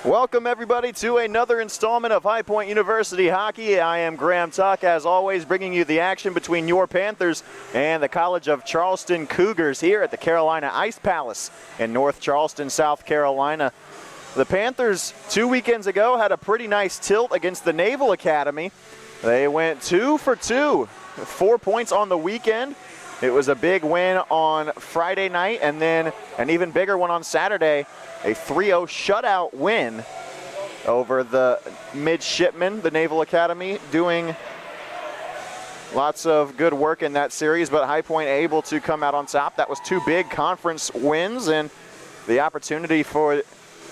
Welcome everybody to another installment of High Point University Hockey. I am Graham Tuck, as always, bringing you the action between your Panthers and the College of Charleston Cougars here at the Carolina Ice Palace in North Charleston, South Carolina. The Panthers 2 weekends ago had a pretty nice tilt against the Naval Academy. They went 2 for 2, 4 points on the weekend. It was a big win on Friday night, and then an even bigger one on Saturday. A 3-0 shutout win over the midshipmen, the Naval Academy, doing lots of good work in that series, but High Point able to come out on top. That was 2 big conference wins, and the opportunity for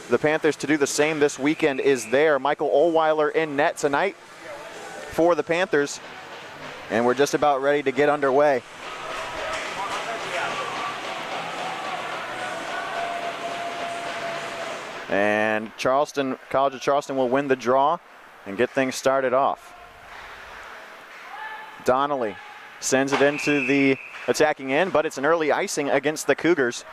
the Panthers to do the same this weekend is there. Michael Ohlweiler in net tonight for the Panthers, and we're just about ready to get underway. And Charleston, College of Charleston will win the draw and get things started off. Donnelly sends it into the attacking end, but it's an early icing against the Cougars.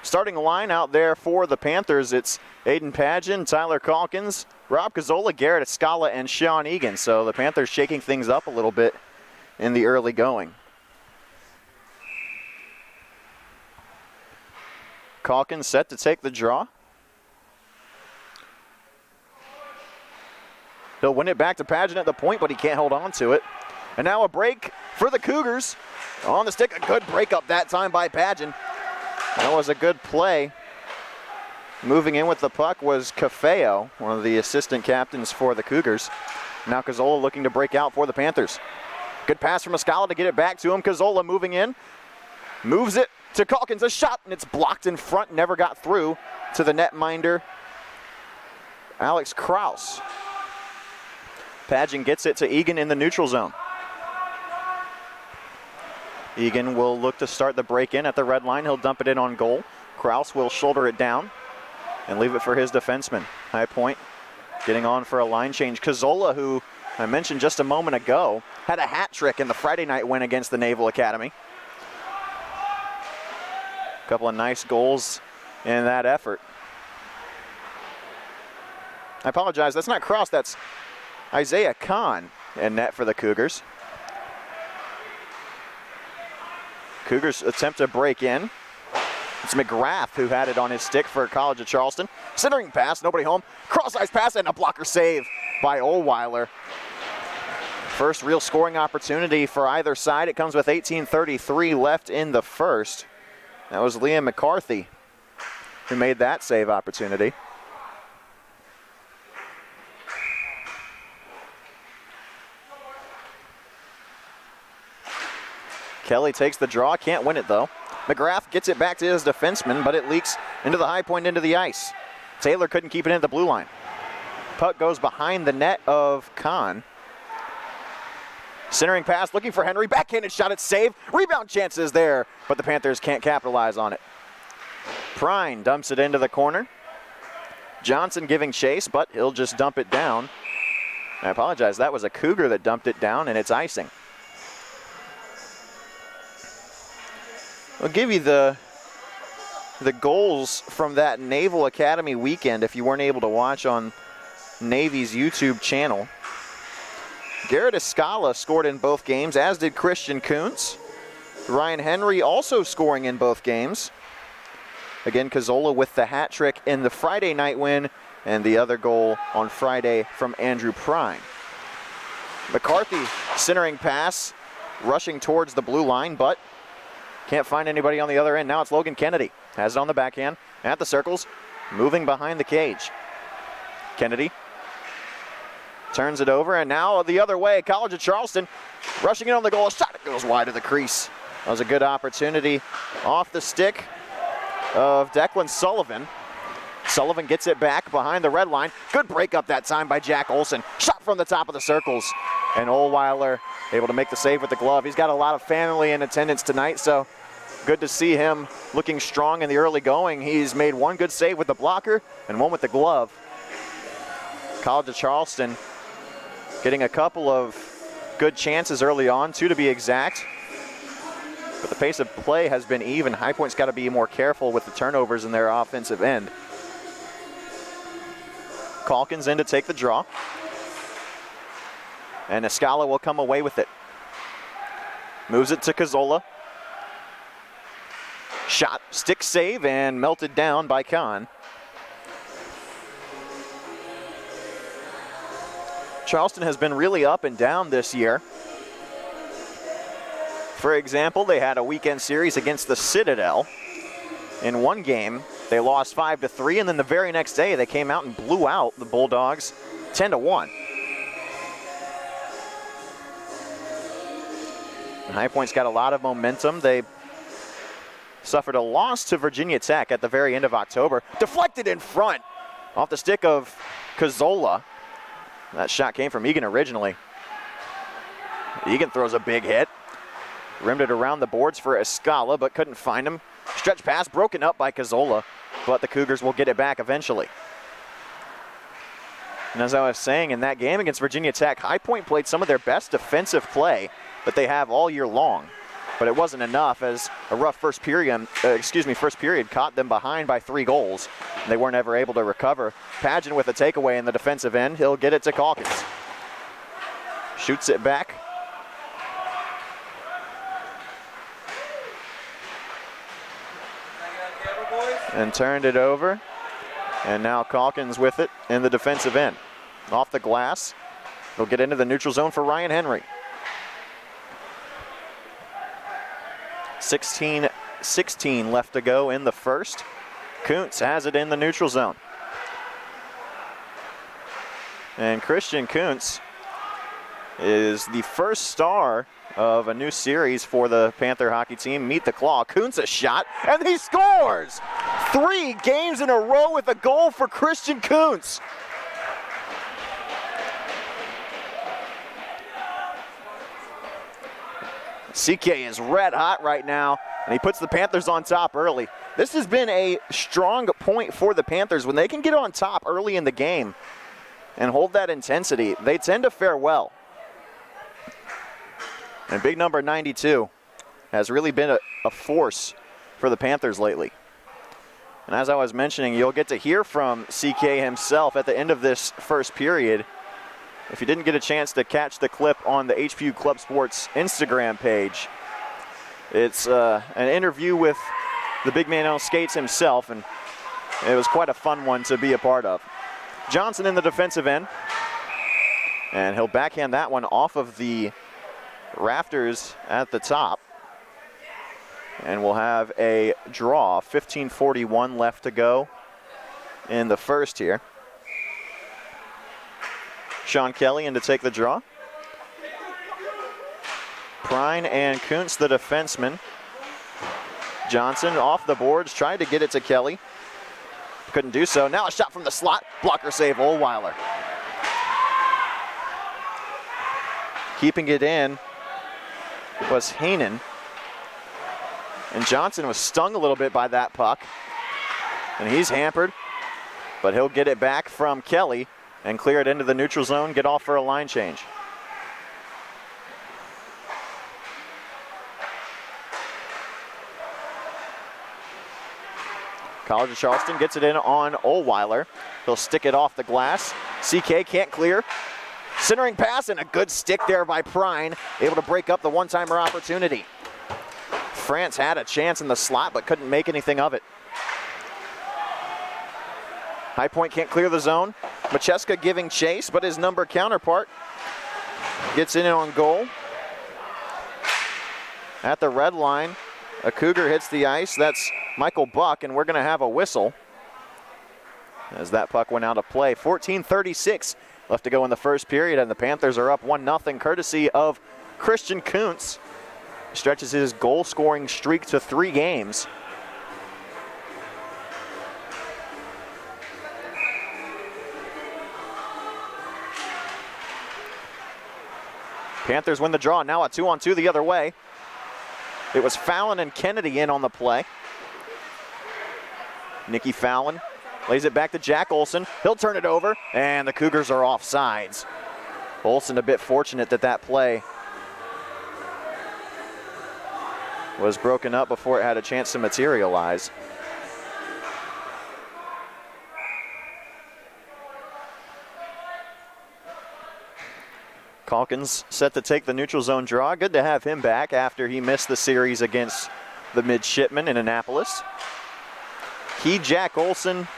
Starting line out there for the Panthers, it's Aiden Padgett, Tyler Calkins, Rob Cazzola, Garrett Escala, and Sean Egan. So the Panthers shaking things up a little bit in the early going. Calkins set to take the draw. He'll win it back to Padgett at the point, but he can't hold on to it. And now a break for the Cougars. On the stick, a good breakup that time by Padgett. That was a good play. Moving in with the puck was Cafeo, one of the assistant captains for the Cougars. Now Cazzola looking to break out for the Panthers. Good pass from Escala to get it back to him. Cazzola moving in. Moves it to Calkins, a shot, and it's blocked in front, never got through to the netminder, Alex Kraus. Padgett gets it to Egan in the neutral zone. Egan will look to start the break-in at the red line. He'll dump it in on goal. Kraus will shoulder it down and leave it for his defenseman. High Point getting on for a line change. Cazzola, who I mentioned just a moment ago, had a hat trick in the Friday night win against the Naval Academy. A couple of nice goals in that effort. I apologize, that's not Kraus, that's Isaiah Kahn in net for the Cougars. Cougars attempt to break in. It's McGrath who had it on his stick for College of Charleston. Centering pass, nobody home. Cross-ice pass and a blocker save by Ohlweiler. First real scoring opportunity for either side. It comes with 18:33 left in the first. That was Liam McCarthy who made that save opportunity. Kelly takes the draw, can't win it though. McGrath gets it back to his defenseman, but it leaks into the High Point, into the ice. Taylor couldn't keep it in the blue line. Puck goes behind the net of Kahn. Centering pass, looking for Henry, backhanded shot, it's saved. Rebound chances there, but the Panthers can't capitalize on it. Prine dumps it into the corner. Johnson giving chase, but he'll just dump it down. I apologize, that was a Cougar that dumped it down, and it's icing. I'll give you the goals from that Naval Academy weekend if you weren't able to watch on Navy's YouTube channel. Garrett Escala scored in both games, as did Christian Koontz. Ryan Henry also scoring in both games. Again, Cazzola with the hat trick in the Friday night win, and the other goal on Friday from Andrew Prine. McCarthy centering pass, rushing towards the blue line, but can't find anybody on the other end. Now it's Logan Kennedy. Has it on the backhand, at the circles, moving behind the cage. Kennedy turns it over, and now the other way, College of Charleston rushing in on the goal. A shot, it goes wide of the crease. That was a good opportunity off the stick of Declan Sullivan. Sullivan gets it back behind the red line. Good breakup that time by Jack Olson. Shot from the top of the circles. And Ohlweiler able to make the save with the glove. He's got a lot of family in attendance tonight, so good to see him looking strong in the early going. He's made one good save with the blocker and one with the glove. College of Charleston getting a couple of good chances early on, 2 to be exact. But the pace of play has been even. High Point's got to be more careful with the turnovers in their offensive end. Calkins in to take the draw. And Escala will come away with it. Moves it to Cazzola. Shot, stick save, and melted down by Kahn. Charleston has been really up and down this year. For example, they had a weekend series against the Citadel. In one game, they lost 5-3, and then the very next day, they came out and blew out the Bulldogs 10-1. High Point's got a lot of momentum. They suffered a loss to Virginia Tech at the very end of October. Deflected in front off the stick of Cazzola. That shot came from Egan originally. Egan throws a big hit. Rimmed it around the boards for Escala, but couldn't find him. Stretch pass broken up by Cazzola, but the Cougars will get it back eventually. And as I was saying, in that game against Virginia Tech, High Point played some of their best defensive play that they have all year long. But it wasn't enough, as a rough first period caught them behind by 3 goals. And they weren't ever able to recover. Pageant with a takeaway in the defensive end. He'll get it to Calkins. Shoots it back. And turned it over. And now Calkins with it in the defensive end. Off the glass. He'll get into the neutral zone for Ryan Henry. 16 left to go in the first. Koontz has it in the neutral zone. And Christian Koontz is the first star of a new series for the Panther hockey team. Meet the Claw. Koontz a shot, and he scores! 3 games in a row with a goal for Christian Koontz. CK is red hot right now, and he puts the Panthers on top early. This has been a strong point for the Panthers. When they can get on top early in the game and hold that intensity, they tend to fare well. And big number 92 has really been a force for the Panthers lately. And as I was mentioning, you'll get to hear from CK himself at the end of this first period. If you didn't get a chance to catch the clip on the HPU Club Sports Instagram page, it's an interview with the big man on skates himself, and it was quite a fun one to be a part of. Johnson in the defensive end, and he'll backhand that one off of the rafters at the top. And we'll have a draw, 15:41 left to go in the first here. Sean Kelly in to take the draw. Prine and Koontz, the defenseman. Johnson off the boards, tried to get it to Kelly. Couldn't do so. Now a shot from the slot. Blocker save, Ohlweiler. Keeping it in was Hainan. And Johnson was stung a little bit by that puck. And he's hampered, but he'll get it back from Kelly and clear it into the neutral zone, get off for a line change. College of Charleston gets it in on Ohlweiler. He'll stick it off the glass. CK can't clear. Centering pass and a good stick there by Prine, able to break up the one-timer opportunity. France had a chance in the slot but couldn't make anything of it. High Point can't clear the zone. Macheska giving chase, but his number counterpart gets in on goal. At the red line, a Cougar hits the ice. That's Michael Buck, and we're going to have a whistle as that puck went out of play. 14:36 left to go in the first period, and the Panthers are up 1-0 courtesy of Christian Koontz. Stretches his goal-scoring streak to 3 games. Panthers win the draw. Now a 2-on-2 the other way. It was Fallon and Kennedy in on the play. Nicky Fallon lays it back to Jack Olson. He'll turn it over, and the Cougars are off sides. Olson a bit fortunate that that play was broken up before it had a chance to materialize. Calkins set to take the neutral zone draw. Good to have him back after he missed the series against the midshipmen in Annapolis. Jack Olson,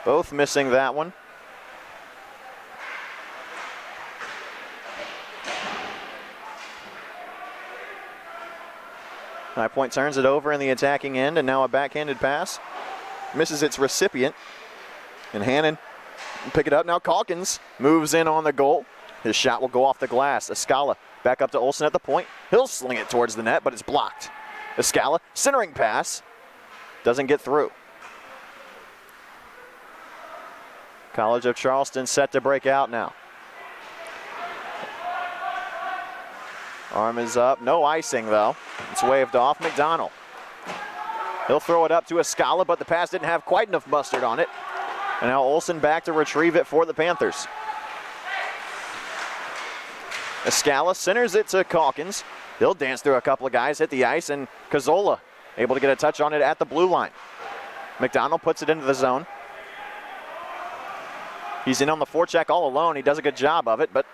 both missing that one. High Point turns it over in the attacking end, and now a backhanded pass. Misses its recipient. And Hannon pick it up. Now Calkins moves in on the goal. His shot will go off the glass. Escala back up to Olson at the point. He'll sling it towards the net, but it's blocked. Escala, centering pass. Doesn't get through. College of Charleston set to break out now. Arm is up. No icing, though. It's waved off. McDonald. He'll throw it up to Escala, but the pass didn't have quite enough mustard on it. And now Olson back to retrieve it for the Panthers. Escala centers it to Calkins. He'll dance through a couple of guys, hit the ice, and Cazzola able to get a touch on it at the blue line. McDonald puts it into the zone. He's in on the forecheck all alone. He does a good job of it, but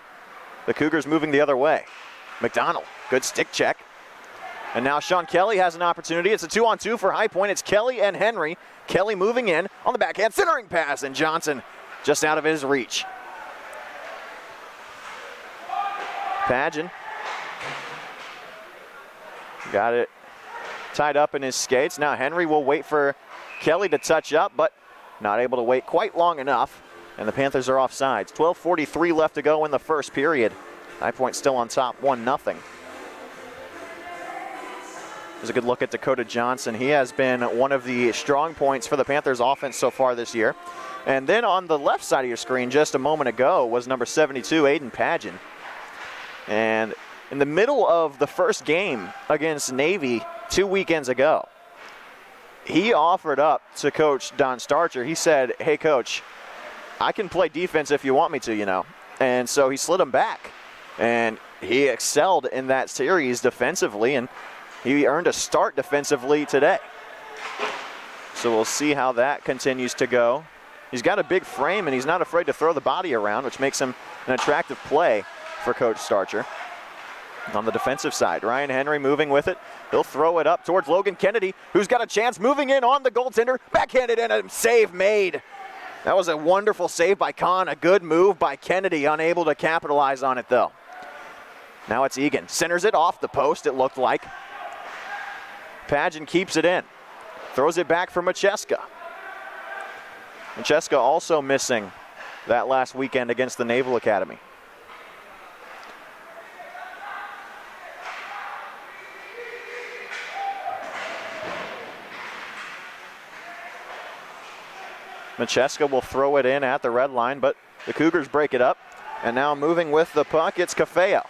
the Cougars moving the other way. McDonald, good stick check. And now Sean Kelly has an opportunity. It's a 2-on-2 for High Point. It's Kelly and Henry. Kelly moving in on the backhand, centering pass, and Johnson just out of his reach. Pageant got it tied up in his skates. Now Henry will wait for Kelly to touch up, but not able to wait quite long enough. And the Panthers are offsides. 12:43 left to go in the first period. High Point still on top, 1-0. There's a good look at Dakota Johnson. He has been one of the strong points for the Panthers offense so far this year. And then on the left side of your screen just a moment ago was number 72, Aiden Pageant. And in the middle of the first game against Navy 2 weekends ago, he offered up to Coach Don Starcher. He said, hey, Coach, I can play defense if you want me to, you know. And so he slid him back. And he excelled in that series defensively, and he earned a start defensively today. So we'll see how that continues to go. He's got a big frame, and he's not afraid to throw the body around, which makes him an attractive play for Coach Starcher. On the defensive side, Ryan Henry moving with it. He'll throw it up towards Logan Kennedy, who's got a chance moving in on the goaltender. Backhanded and a save made. That was a wonderful save by Kahn. A good move by Kennedy, unable to capitalize on it, though. Now it's Egan. Centers it off the post, it looked like. Pageant keeps it in. Throws it back for Macheska. Macheska also missing that last weekend against the Naval Academy. Macheska will throw it in at the red line, but the Cougars break it up. And now moving with the puck, it's Cafeo.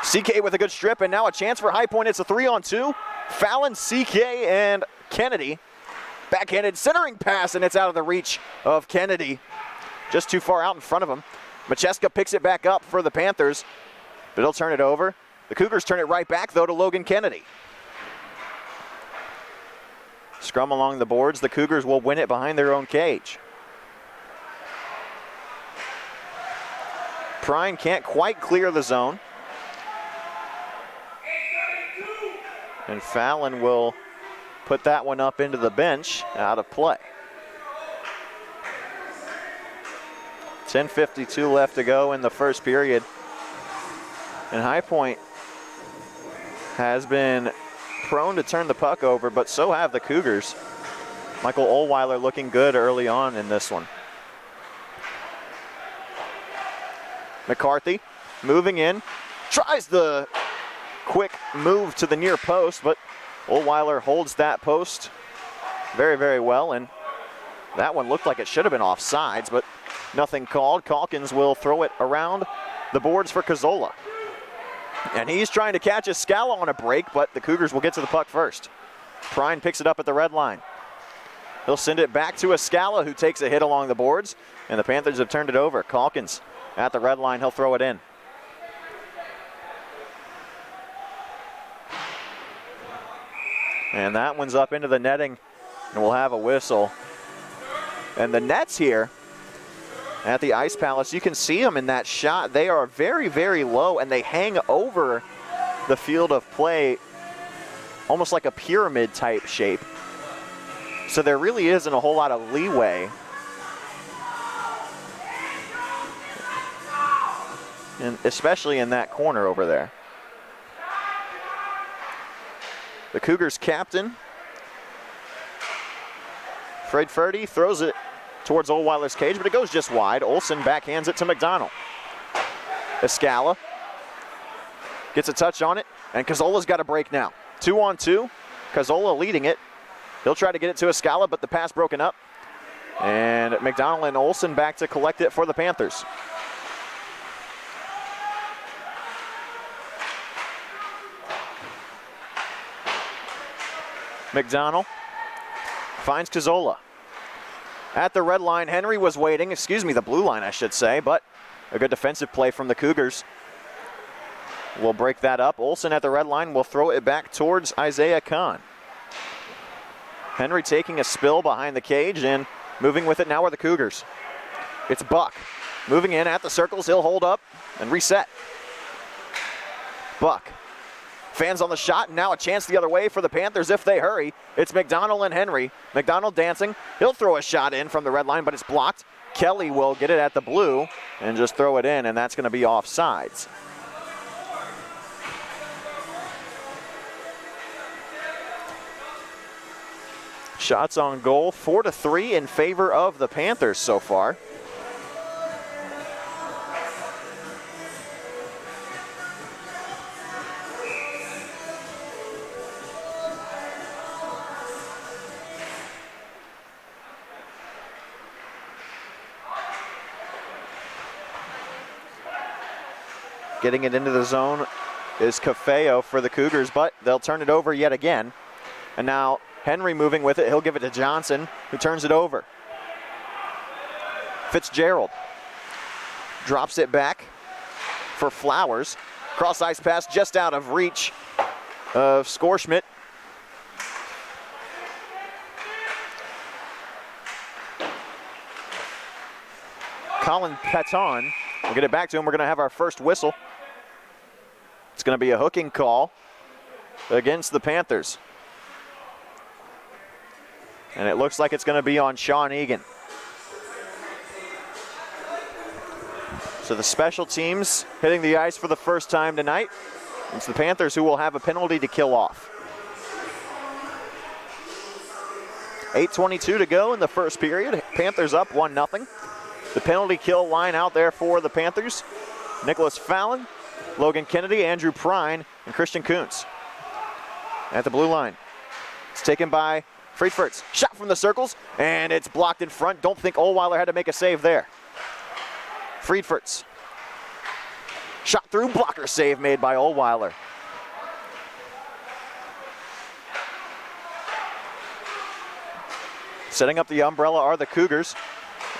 CK with a good strip, and now a chance for High Point. It's a 3-on-2. Fallon, CK, and Kennedy. Backhanded centering pass, and it's out of the reach of Kennedy. Just too far out in front of him. Macheska picks it back up for the Panthers, but he'll turn it over. The Cougars turn it right back, though, to Logan Kennedy. Scrum along the boards. The Cougars will win it behind their own cage. Prine can't quite clear the zone. And Fallon will put that one up into the bench, out of play. 10:52 left to go in the first period. And High Point has been prone to turn the puck over, but so have the Cougars. Michael Ohlweiler looking good early on in this one. McCarthy moving in, tries the quick move to the near post, but Ohlweiler holds that post very, very well, and that one looked like it should have been offsides, but nothing called. Calkins will throw it around the boards for Cazzola. And he's trying to catch Escala on a break, but the Cougars will get to the puck first. Prine picks it up at the red line. He'll send it back to Escala, who takes a hit along the boards, and the Panthers have turned it over. Calkins at the red line, he'll throw it in. And that one's up into the netting, and we'll have a whistle. And the Nets here at the Ice Palace. You can see them in that shot. They are very, very low, and they hang over the field of play almost like a pyramid type shape. So there really isn't a whole lot of leeway. And especially in that corner over there. The Cougars captain, Fred Ferdy, throws it towards Oldweiler's cage, but it goes just wide. Olsen backhands it to McDonald. Escala gets a touch on it, and Cazzola's got a break now. 2-on-2, Cazzola leading it. He'll try to get it to Escala, but the pass broken up. And McDonald and Olsen back to collect it for the Panthers. McDonald finds Cazzola. At the red line, Henry was waiting, the blue line I should say, but a good defensive play from the Cougars. We'll break that up. Olsen at the red line will throw it back towards Isaiah Kahn. Henry taking a spill behind the cage and moving with it now are the Cougars. It's Buck moving in at the circles. He'll hold up and reset. Buck. Fans on the shot, and now a chance the other way for the Panthers if they hurry. It's McDonald and Henry. McDonald dancing. He'll throw a shot in from the red line, but it's blocked. Kelly will get it at the blue and just throw it in, and that's going to be offsides. Shots on goal, 4-3 in favor of the Panthers so far. Getting it into the zone is Cafeo for the Cougars, but they'll turn it over yet again. And now Henry moving with it. He'll give it to Johnson, who turns it over. Fitzgerald drops it back for Flowers. Cross ice pass just out of reach of Skorschmidt. Colin Peton will get it back to him. We're going to have our first whistle. It's going to be a hooking call against the Panthers. And it looks like it's going to be on Sean Egan. So the special teams hitting the ice for the first time tonight. It's the Panthers who will have a penalty to kill off. 8:22 to go in the first period. Panthers up 1-0. The penalty kill line out there for the Panthers. Nicholas Fallon, Logan Kennedy, Andrew Prine, and Christian Koontz. At the blue line. It's taken by Friedfertz. Shot from the circles, and it's blocked in front. Don't think Oldweiler had to make a save there. Friedfertz. Shot through, blocker save made by Oldweiler. Setting up the umbrella are the Cougars.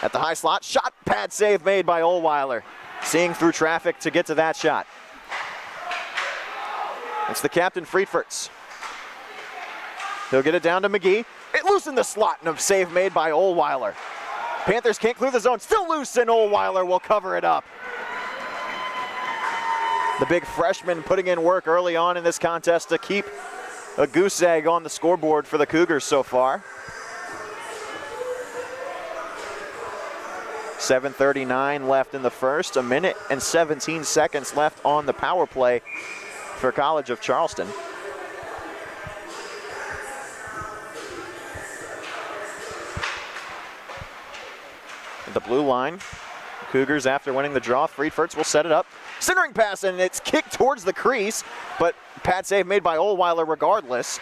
At the high slot, shot, pad save made by Oldweiler. Seeing through traffic to get to that shot. It's the captain, Friedfertz. He'll get it down to McGee. It loose in the slot, and a save made by Oldweiler. Panthers can't clear the zone, still loose, and Oldweiler will cover it up. The big freshman putting in work early on in this contest to keep a goose egg on the scoreboard for the Cougars so far. 7:39 left in the first, 1 minute and 17 seconds left on the power play for College of Charleston. The blue line, Cougars after winning the draw, Friedfertz will set it up. Centering pass, and it's kicked towards the crease, but pad save made by Oldweiler regardless.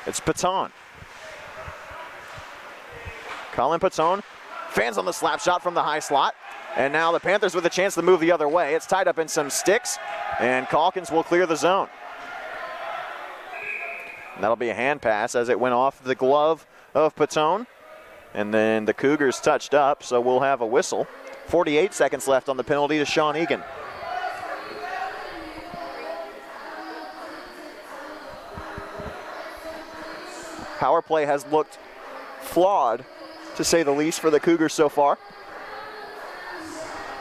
It's Paton. Colin Paton, fans on the slap shot from the high slot. And now the Panthers with a chance to move the other way. It's tied up in some sticks, and Calkins will clear the zone. And that'll be a hand pass as it went off the glove of Paton. And then the Cougars touched up, so we'll have a whistle. 48 seconds left on the penalty to Sean Egan. Power play has looked flawed to say the least, for the Cougars so far.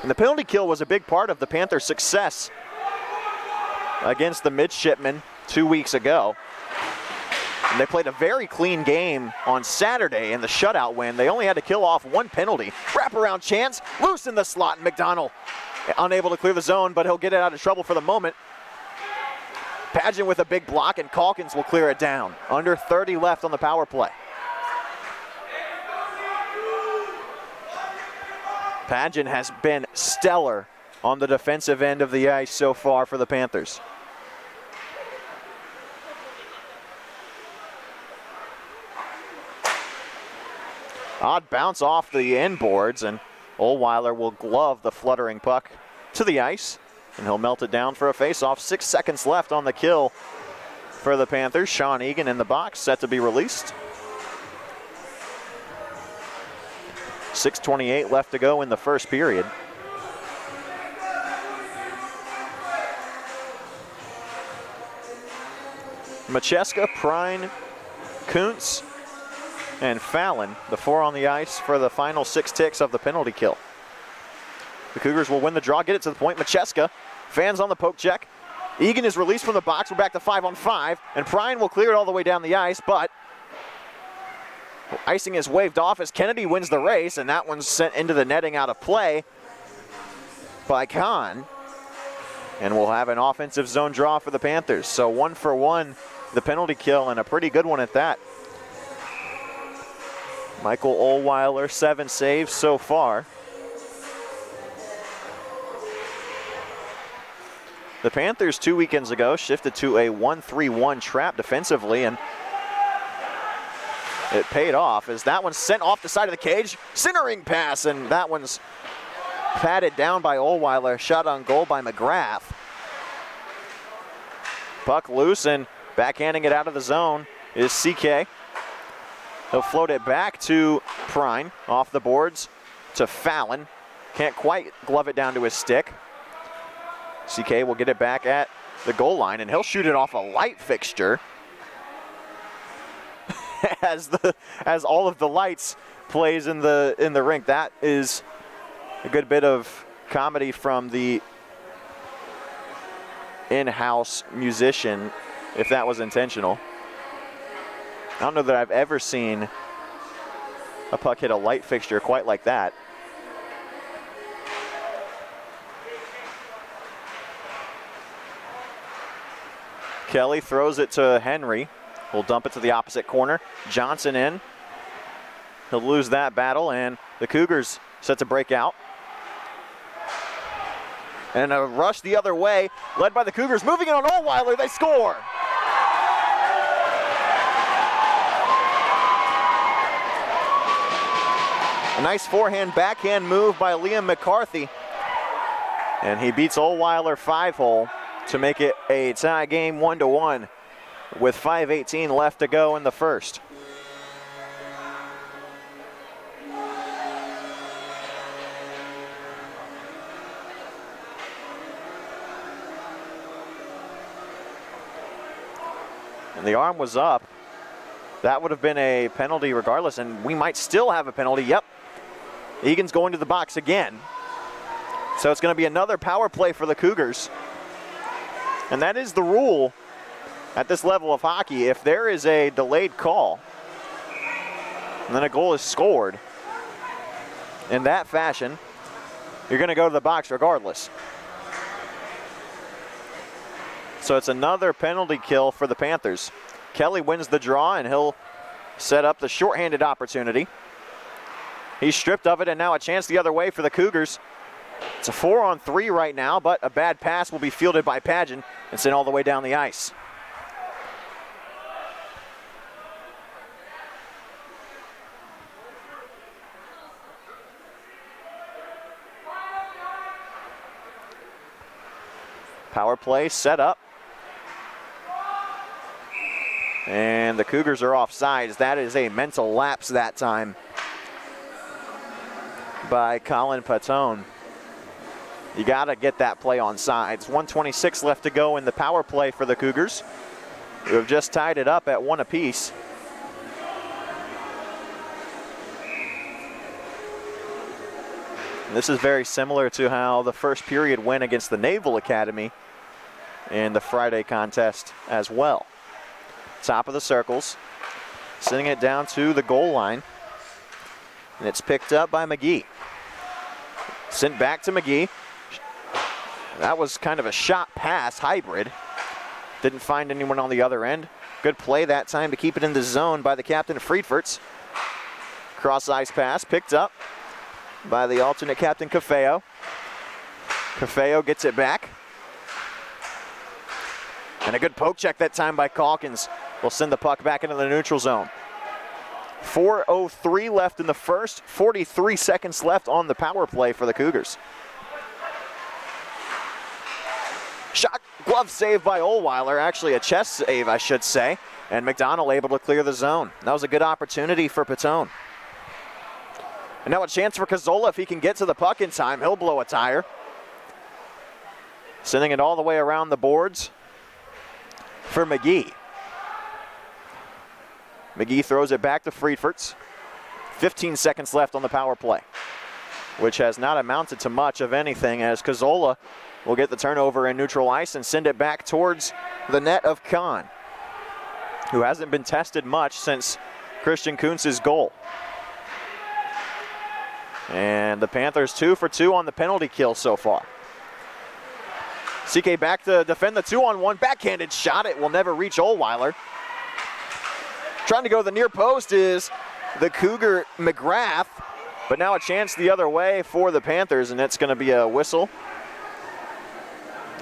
And the penalty kill was a big part of the Panthers' success against the Midshipmen 2 weeks ago. And they played a very clean game on Saturday in the shutout win. They only had to kill off one penalty. Wraparound chance, loose in the slot, and McDonald unable to clear the zone, but he'll get it out of trouble for the moment. Pageant with a big block, and Calkins will clear it down. Under 30 left on the power play. Pageant has been stellar on the defensive end of the ice so far for the Panthers. Odd bounce off the end boards, and Ohlweiler will glove the fluttering puck to the ice, and he'll melt it down for a face-off. 6 seconds left on the kill for the Panthers. Sean Egan in the box, set to be released. 6:28 left to go in the first period. Macheska, Prine, Koontz, and Fallon, the 4 on the ice for the final 6 ticks of the penalty kill. The Cougars will win the draw, get it to the point. Macheska, fans on the poke check. Egan is released from the box. We're back to 5-on-5, and Prine will clear it all the way down the ice, but icing is waved off as Kennedy wins the race, and that one's sent into the netting out of play by Kahn. And we'll have an offensive zone draw for the Panthers. So 1 for 1, the penalty kill, and a pretty good one at that. Michael Ohlweiler, 7 saves so far. The Panthers 2 weekends ago shifted to a 1-3-1 trap defensively, and it paid off as that one's sent off the side of the cage. Centering pass, and that one's patted down by Ohlweiler. Shot on goal by McGrath. Puck loose, and backhanding it out of the zone is CK. He'll float it back to Prine, off the boards to Fallon. Can't quite glove it down to his stick. CK will get it back at the goal line, and he'll shoot it off a light fixture. as all of the lights plays in the rink. That is a good bit of comedy from the in-house musician, if that was intentional. I don't know that I've ever seen a puck hit a light fixture quite like that. Kelly throws it to Henry. He'll dump it to the opposite corner. Johnson in. He'll lose that battle, and the Cougars set to break out. And a rush the other way, led by the Cougars. Moving it on Ohlweiler, they score! A nice forehand, backhand move by Liam McCarthy. And he beats Ohlweiler 5-hole to make it a tie game 1-1 with 5:18 left to go in the first. And the arm was up. That would have been a penalty regardless, and we might still have a penalty. Yep. Egan's going to the box again. So it's going to be another power play for the Cougars. And that is the rule at this level of hockey. If there is a delayed call, and then a goal is scored in that fashion, you're going to go to the box regardless. So it's another penalty kill for the Panthers. Kelly wins the draw, and he'll set up the shorthanded opportunity. He's stripped of it, and now a chance the other way for the Cougars. It's a 4-on-3 right now, but a bad pass will be fielded by Pageant and sent all the way down the ice. Power play set up. And the Cougars are offsides. That is a mental lapse that time by Colin Patone. You got to get that play on sides. 1:26 left to go in the power play for the Cougars, who have just tied it up at 1 apiece. This is very similar to how the first period went against the Naval Academy in the Friday contest as well. Top of the circles, sending it down to the goal line, and it's picked up by McGee. Sent back to McGee. That was kind of a shot pass hybrid. Didn't find anyone on the other end. Good play that time to keep it in the zone by the captain of Friedfertz. Cross ice pass picked up by the alternate captain Cafeo. Cafeo gets it back. And a good poke check that time by Calkins will send the puck back into the neutral zone. 4:03 left in the first, 43 seconds left on the power play for the Cougars. Shot glove save by Ohlweiler, actually a chest save I should say, and McDonald able to clear the zone. That was a good opportunity for Petone. And now a chance for Cazzola if he can get to the puck in time. He'll blow a tire. Sending it all the way around the boards for McGee. McGee throws it back to Friedfertz. 15 seconds left on the power play, which has not amounted to much of anything as Cazzola will get the turnover in neutral ice and send it back towards the net of Kahn, who hasn't been tested much since Christian Koontz's goal. And the Panthers 2 for 2 on the penalty kill so far. CK back to defend the 2-on-1, backhanded shot. It will never reach Ohlweiler. Trying to go to the near post is the Cougar McGrath, but now a chance the other way for the Panthers, and it's going to be a whistle.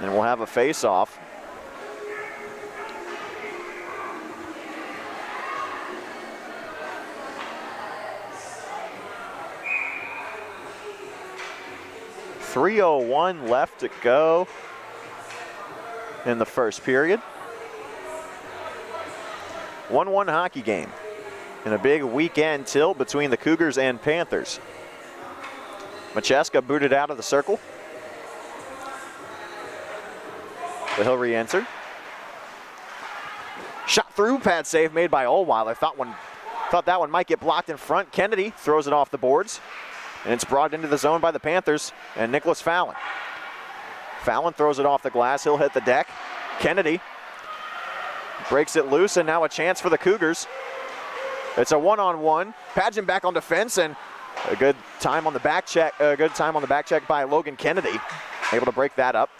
And we'll have a face-off. .301 left to go in the first period. 1-1 hockey game in a big weekend tilt between the Cougars and Panthers. Macheska booted out of the circle, but he'll re-enter. Shot through, pad save made by Ohlweiler. Thought that one might get blocked in front. Kennedy throws it off the boards, and it's brought into the zone by the Panthers and Nicholas Fallon. Fallon throws it off the glass. He'll hit the deck. Kennedy breaks it loose, and now a chance for the Cougars. It's a one-on-one. Padgett back on defense, and a good time on the back check. By Logan Kennedy, able to break that up.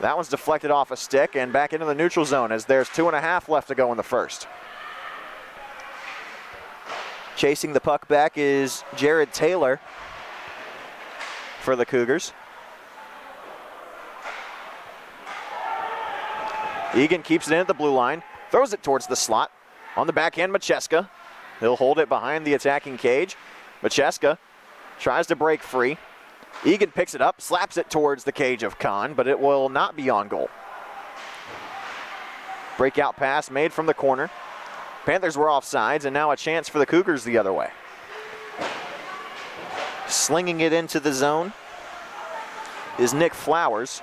That one's deflected off a stick and back into the neutral zone as there's 2.5 left to go in the first. Chasing the puck back is Jared Taylor for the Cougars. Egan keeps it in at the blue line, throws it towards the slot. On the backhand, Macheska. He'll hold it behind the attacking cage. Macheska tries to break free. Egan picks it up, slaps it towards the cage of Kahn, but it will not be on goal. Breakout pass made from the corner. Panthers were offsides, and now a chance for the Cougars the other way. Slinging it into the zone is Nick Flowers.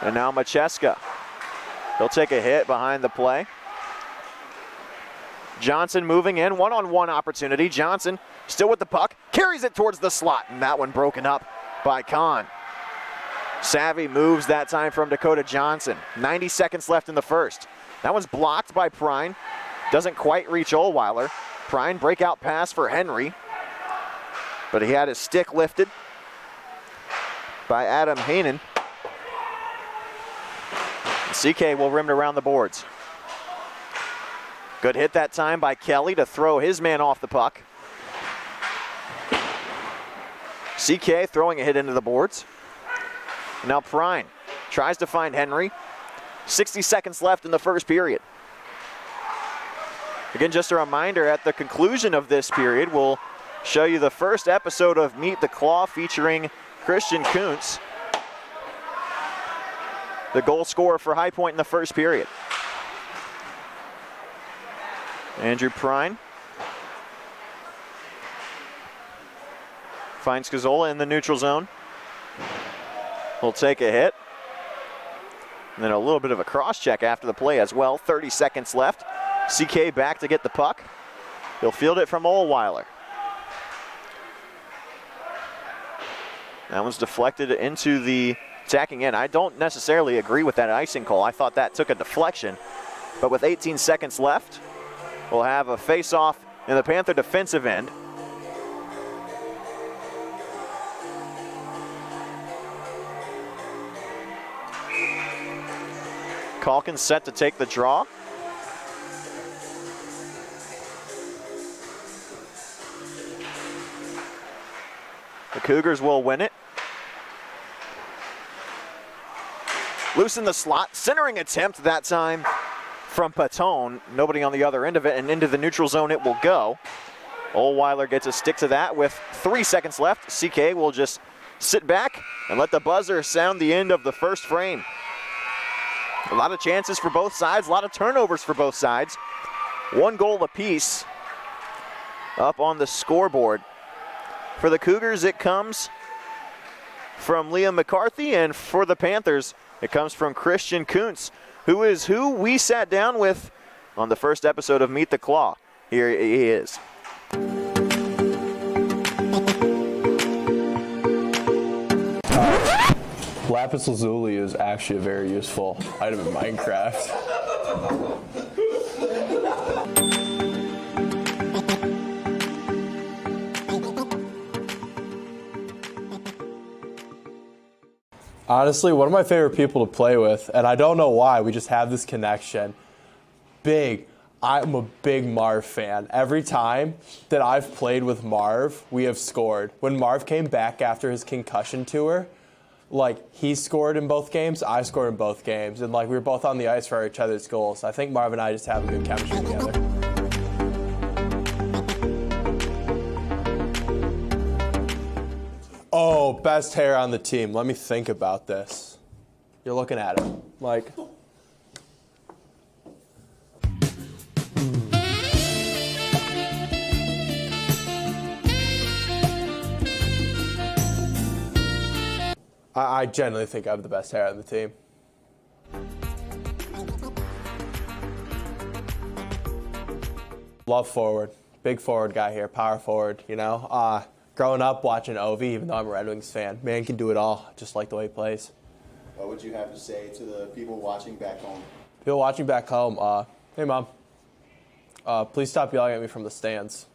And now Macheska. He'll take a hit behind the play. Johnson moving in, one-on-one opportunity. Johnson still with the puck, carries it towards the slot, and that one broken up by Kahn. Savvy moves that time from Dakota Johnson. 90 seconds left in the first. That one's blocked by Prine. Doesn't quite reach Ohlweiler. Prine breakout pass for Henry, but he had his stick lifted by Adam Haanen. CK will rim it around the boards. Good hit that time by Kelly to throw his man off the puck. CK throwing a hit into the boards. Now Prine tries to find Henry. 60 seconds left in the first period. Again, just a reminder, at the conclusion of this period, we'll show you the first episode of Meet the Claw featuring Christian Koontz, the goal scorer for High Point in the first period. Andrew Prine finds Cazzola in the neutral zone. He'll take a hit. And then a little bit of a cross check after the play as well. 30 seconds left. CK back to get the puck. He'll field it from Ohlweiler. That one's deflected into the attacking end. I don't necessarily agree with that icing call. I thought that took a deflection. But with 18 seconds left, we'll have a face-off in the Panther defensive end. Calkins set to take the draw. The Cougars will win it. Loose in the slot, centering attempt that time from Patone. Nobody on the other end of it, and into the neutral zone it will go. Ohlweiler gets a stick to that with 3 seconds left. CK will just sit back and let the buzzer sound the end of the first frame. A lot of chances for both sides, a lot of turnovers for both sides. 1 goal apiece up on the scoreboard. For the Cougars, it comes from Liam McCarthy, and for the Panthers, it comes from Christian Koontz, who we sat down with on the first episode of Meet the Claw. Here he is. Lapis lazuli is actually a very useful item in Minecraft. Honestly, one of my favorite people to play with, and I don't know why, we just have this connection. I'm a big Marv fan. Every time that I've played with Marv, we have scored. When Marv came back after his concussion tour, he scored in both games, I scored in both games, and we were both on the ice for each other's goals. I think Marv and I just have a good chemistry together. Oh, best hair on the team. Let me think about this. You're looking at him. I genuinely think I have the best hair on the team. Love forward. Big forward guy here. Power forward, Growing up watching Ovi, even though I'm a Red Wings fan, man can do it all, just like the way he plays. What would you have to say to the people watching back home? People watching back home, hey, Mom, please stop yelling at me from the stands.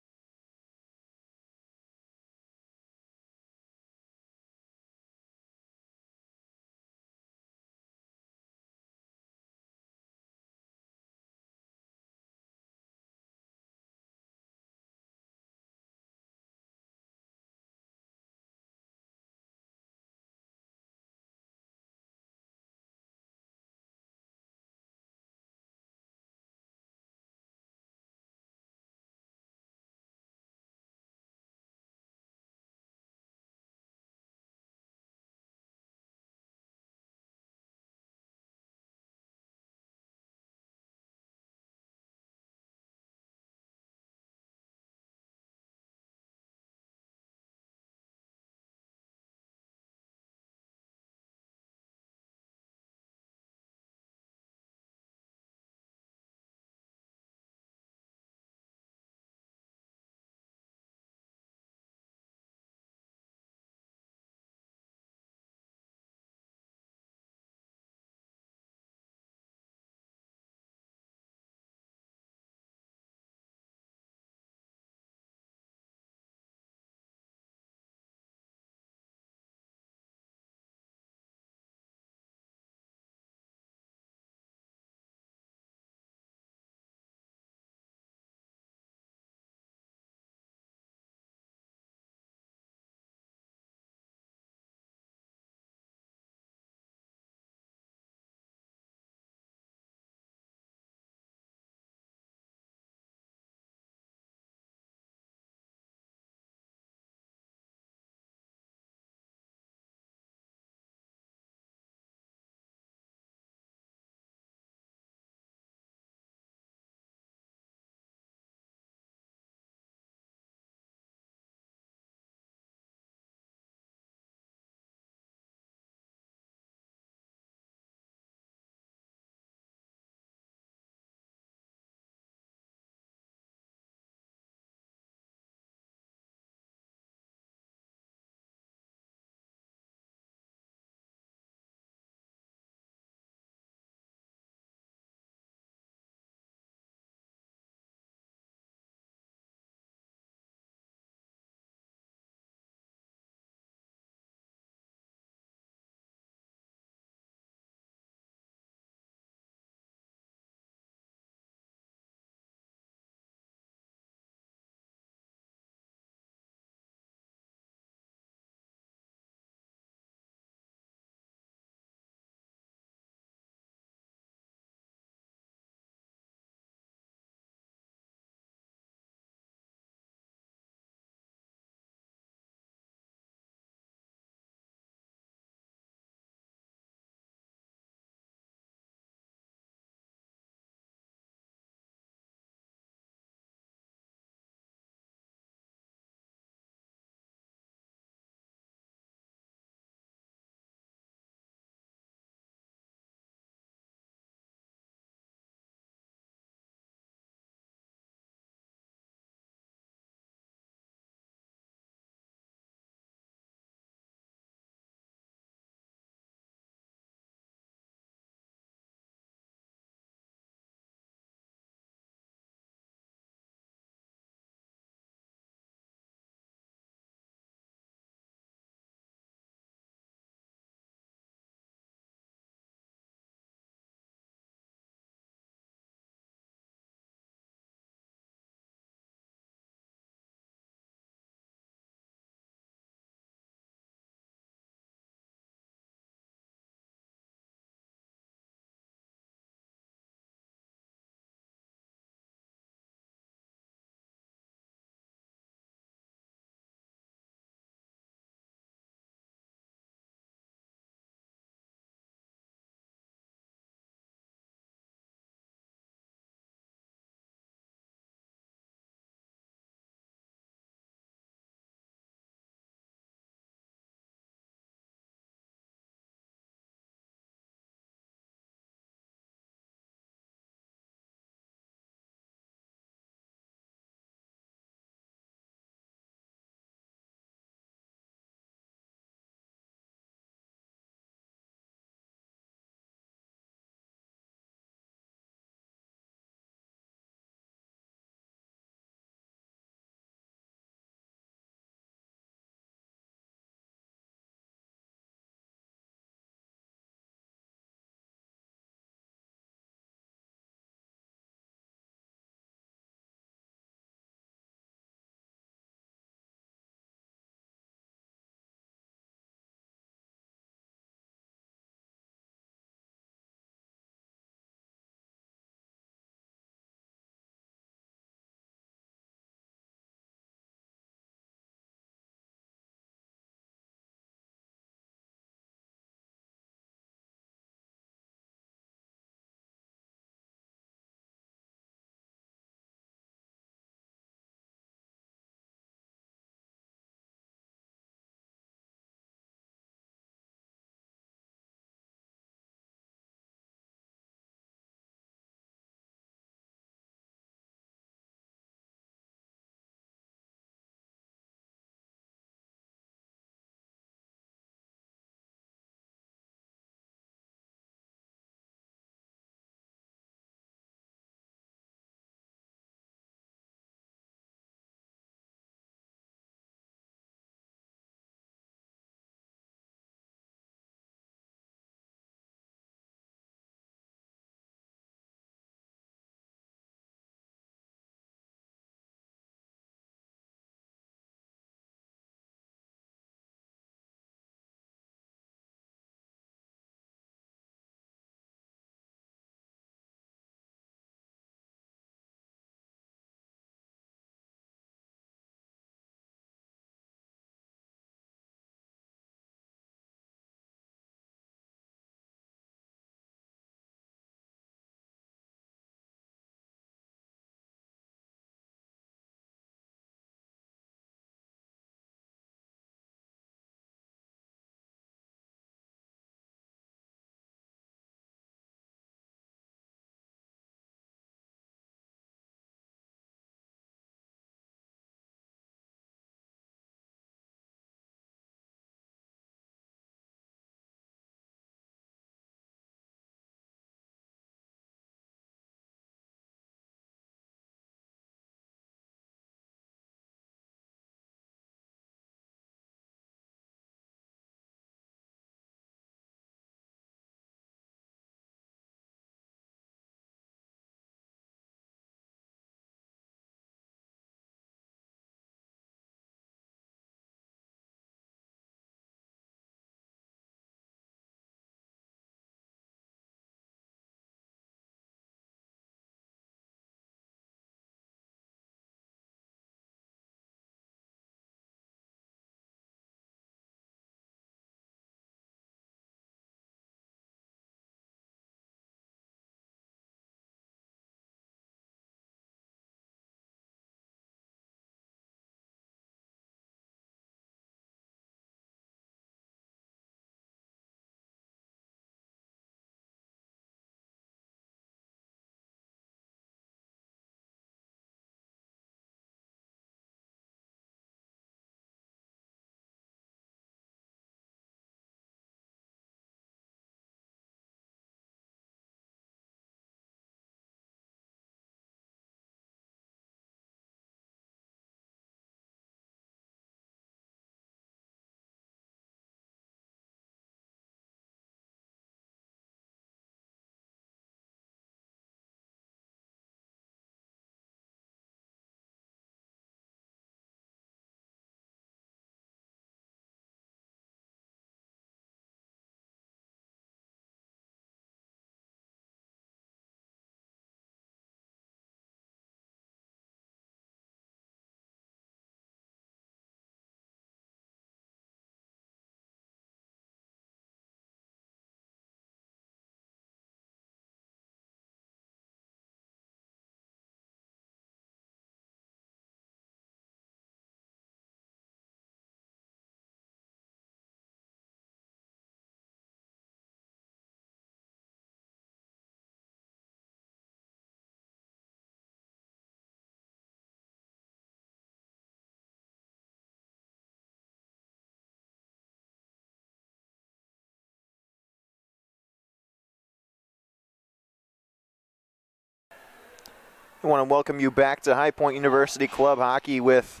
I want to welcome you back to High Point University Club Hockey with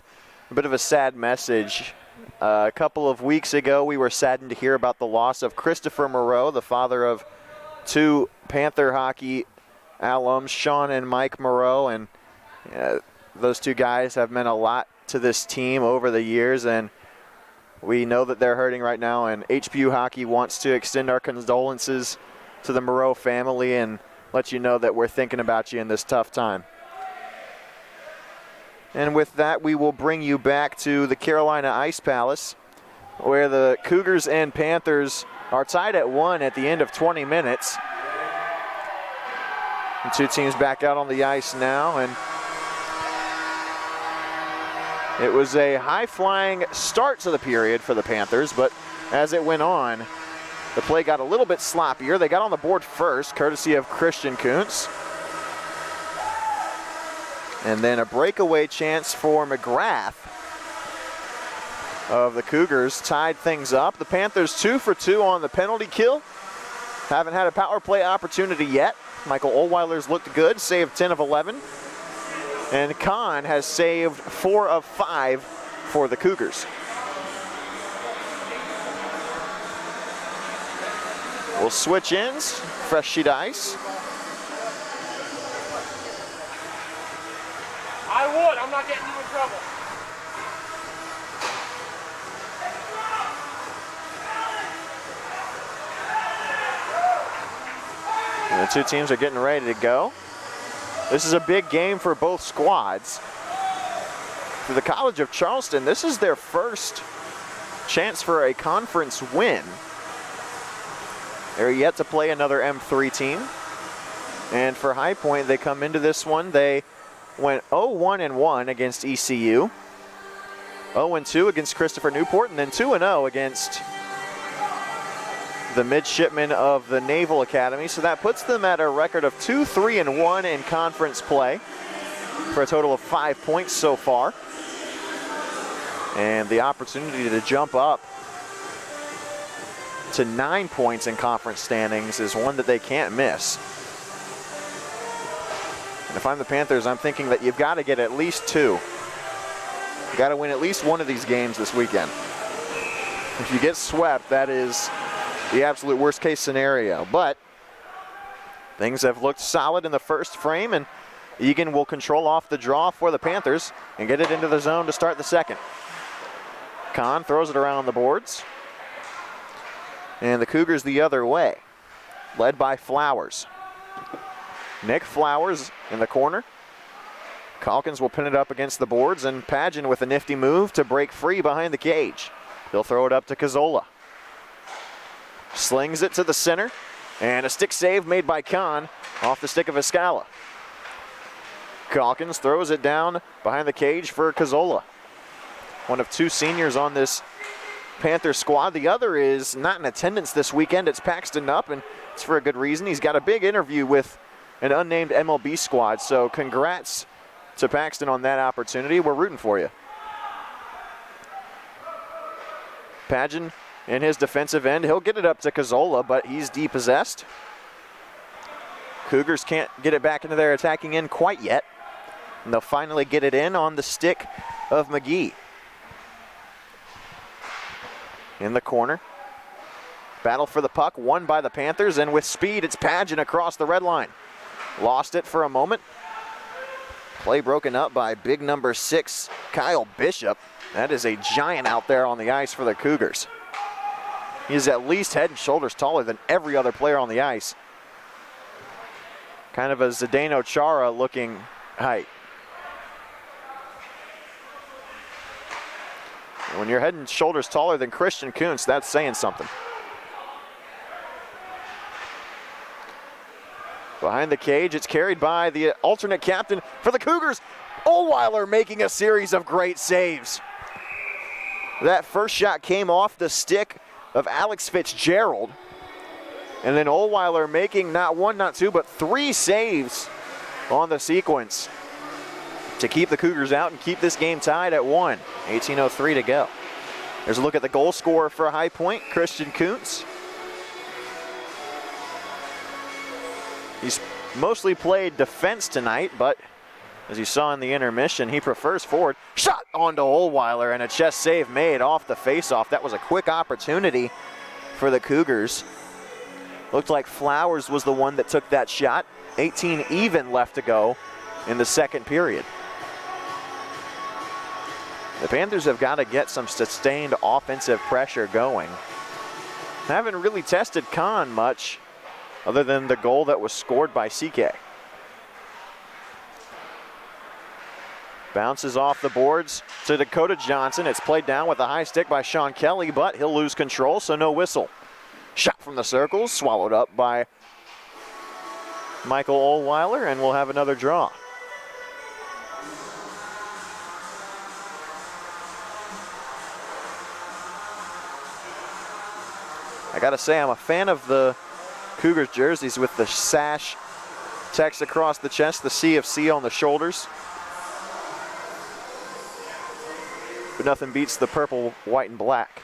a bit of a sad message. A couple of weeks ago, we were saddened to hear about the loss of Christopher Moreau, the father of two Panther hockey alums, Sean and Mike Moreau, and those two guys have meant a lot to this team over the years, and we know that they're hurting right now, and HPU Hockey wants to extend our condolences to the Moreau family and let you know that we're thinking about you in this tough time. And with that, we will bring you back to the Carolina Ice Palace, where the Cougars and Panthers are tied at 1 at the end of 20 minutes. The two teams back out on the ice now, and it was a high-flying start to the period for the Panthers, but as it went on, the play got a little bit sloppier. They got on the board first, courtesy of Christian Koontz. And then a breakaway chance for McGrath of the Cougars tied things up. The Panthers 2 for 2 on the penalty kill. Haven't had a power play opportunity yet. Michael Ohlweiler's looked good, saved 10 of 11. And Kahn has saved 4 of 5 for the Cougars. We'll switch ends, fresh sheet of ice. I would, I'm not getting you in trouble. And the two teams are getting ready to go. This is a big game for both squads. For the College of Charleston, this is their first chance for a conference win. They're yet to play another M3 team. And for High Point, they come into this one, they went 0-1-1 against ECU, 0-2 against Christopher Newport, and then 2-0 against the midshipmen of the Naval Academy. So that puts them at a record of 2-3-1 in conference play for a total of 5 points so far. And the opportunity to jump up to 9 points in conference standings is one that they can't miss. And if I'm the Panthers, I'm thinking that you've got to get at least 2. You've got to win at least one of these games this weekend. If you get swept, that is the absolute worst case scenario. But things have looked solid in the first frame, and Egan will control off the draw for the Panthers and get it into the zone to start the second. Kahn throws it around the boards. And the Cougars the other way, led by Flowers. Nick Flowers in the corner. Calkins will pin it up against the boards, and Pageant with a nifty move to break free behind the cage. He'll throw it up to Cazzola. Slings it to the center, and a stick save made by Kahn off the stick of Escala. Calkins throws it down behind the cage for Cazzola. One of 2 seniors on this Panther squad. The other is not in attendance this weekend. It's Paxton Knupp, and it's for a good reason. He's got a big interview with an unnamed MLB squad, so congrats to Paxton on that opportunity. We're rooting for you. Pageant in his defensive end. He'll get it up to Cazzola, but he's depossessed. Cougars can't get it back into their attacking end quite yet. And they'll finally get it in on the stick of McGee. In the corner. Battle for the puck, won by the Panthers, and with speed, it's Pageant across the red line. Lost it for a moment. Play broken up by big number 6, Kyle Bishop. That is a giant out there on the ice for the Cougars. He's at least head and shoulders taller than every other player on the ice. Kind of a Zdeno Chara looking height. When you're head and shoulders taller than Christian Koontz, that's saying something. Behind the cage, it's carried by the alternate captain for the Cougars. Ohlweiler making a series of great saves. That first shot came off the stick of Alex Fitzgerald. And then Ohlweiler making not 1, not 2, but 3 saves on the sequence to keep the Cougars out and keep this game tied at 1. 18:03 to go. There's a look at the goal scorer for High Point, Christian Koontz. He's mostly played defense tonight, but As you saw in the intermission, he prefers forward. Shot onto Ohlweiler and a chest save made off the faceoff. That was a quick opportunity for the Cougars. Looked like Flowers was the one that took that shot. 18 even left to go in the second period. The Panthers have got to get some sustained offensive pressure going. Haven't really tested Khan much other than the goal that was scored by CK. Bounces off the boards to Dakota Johnson. It's played down with a high stick by Sean Kelly, but he'll lose control, so no whistle. Shot from the circles, swallowed up by Michael Ohlweiler, and we'll have another draw. I gotta say, I'm a fan of the Cougars jerseys with the sash text across the chest, the CFC on the shoulders. But nothing beats the purple, white, and black.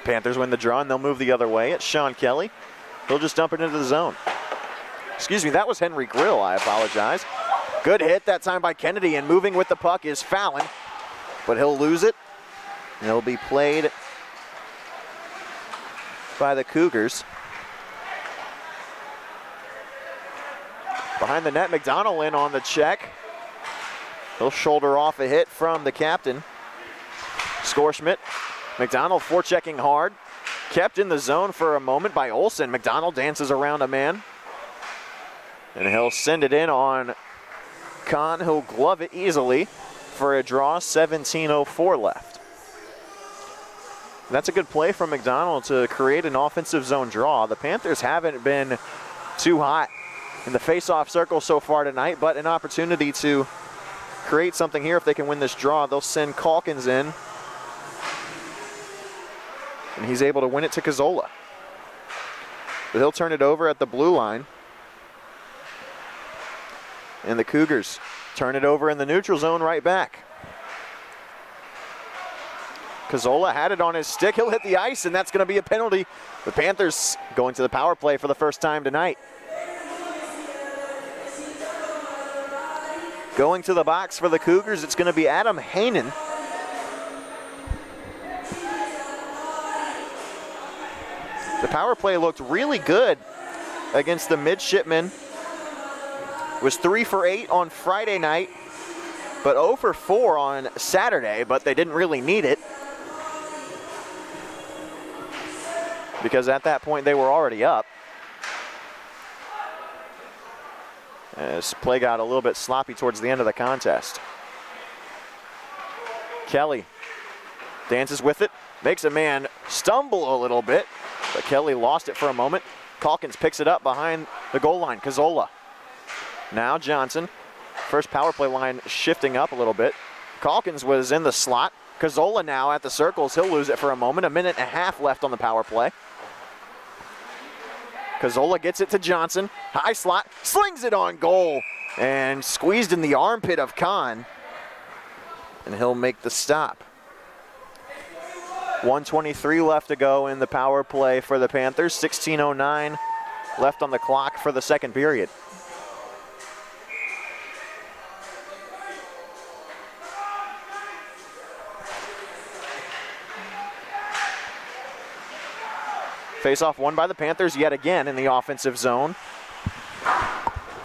Panthers win the draw, and they'll move the other way. It's Sean Kelly. He'll just dump it into the zone. Excuse me, that was Henry Grill. I apologize. Good hit that time by Kennedy, and moving with the puck is Fallon. But he'll lose it. And it'll be played by the Cougars. Behind the net, McDonald in on the check. He'll shoulder off a hit from the captain. Skorschmidt. McDonald forechecking hard. Kept in the zone for a moment by Olsen. McDonald dances around a man. And he'll send it in on Kahn. He'll glove it easily for a draw. 17:04 left. That's a good play from McDonald to create an offensive zone draw. The Panthers haven't been too hot in the face-off circle so far tonight, but an opportunity to create something here if they can win this draw. They'll send Calkins in, and he's able to win it to Cazzola. But he'll turn it over at the blue line. And the Cougars turn it over in the neutral zone right back. Cazzola had it on his stick. He'll hit the ice, and that's going to be a penalty. The Panthers going to the power play for the first time tonight. Going to the box for the Cougars, it's going to be Adam Hainan. The power play looked really good against the midshipmen. Was 3 for 8 on Friday night, but 0 for 4 on Saturday, but they didn't really need it, because at that point they were already up. As play got a little bit sloppy towards the end of the contest. Kelly dances with it, makes a man stumble a little bit, but Kelly lost it for a moment. Calkins picks it up behind the goal line. Cazzola. Now Johnson. First power play line shifting up a little bit. Calkins was in the slot. Cazzola now at the circles. He'll lose it for a moment. 1.5 minutes left on the power play. Cazzola gets it to Johnson. High slot. Slings it on goal. And squeezed in the armpit of Kahn. And he'll make the stop. 1:23 left to go in the power play for the Panthers. 16:09 left on the clock for the second period. Face-off won by the Panthers yet again in the offensive zone.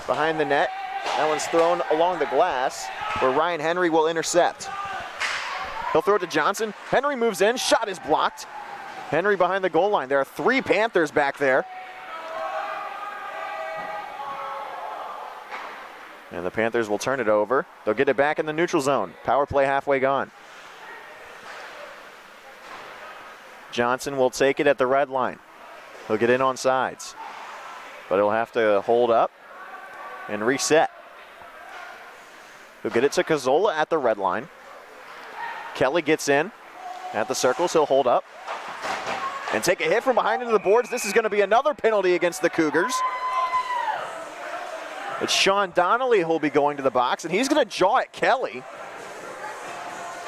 Behind the net. That one's thrown along the glass where Ryan Henry will intercept. He'll throw it to Johnson. Henry moves in. Shot is blocked. Henry behind the goal line. There are 3 Panthers back there. And the Panthers will turn it over. They'll get it back in the neutral zone. Power play halfway gone. Johnson will take it at the red line. He'll get in on sides, but he'll have to hold up and reset. He'll get it to Cazzola at the red line. Kelly gets in at the circles. He'll hold up and take a hit from behind into the boards. This is going to be another penalty against the Cougars. It's Sean Donnelly who'll be going to the box, and he's going to jaw at Kelly.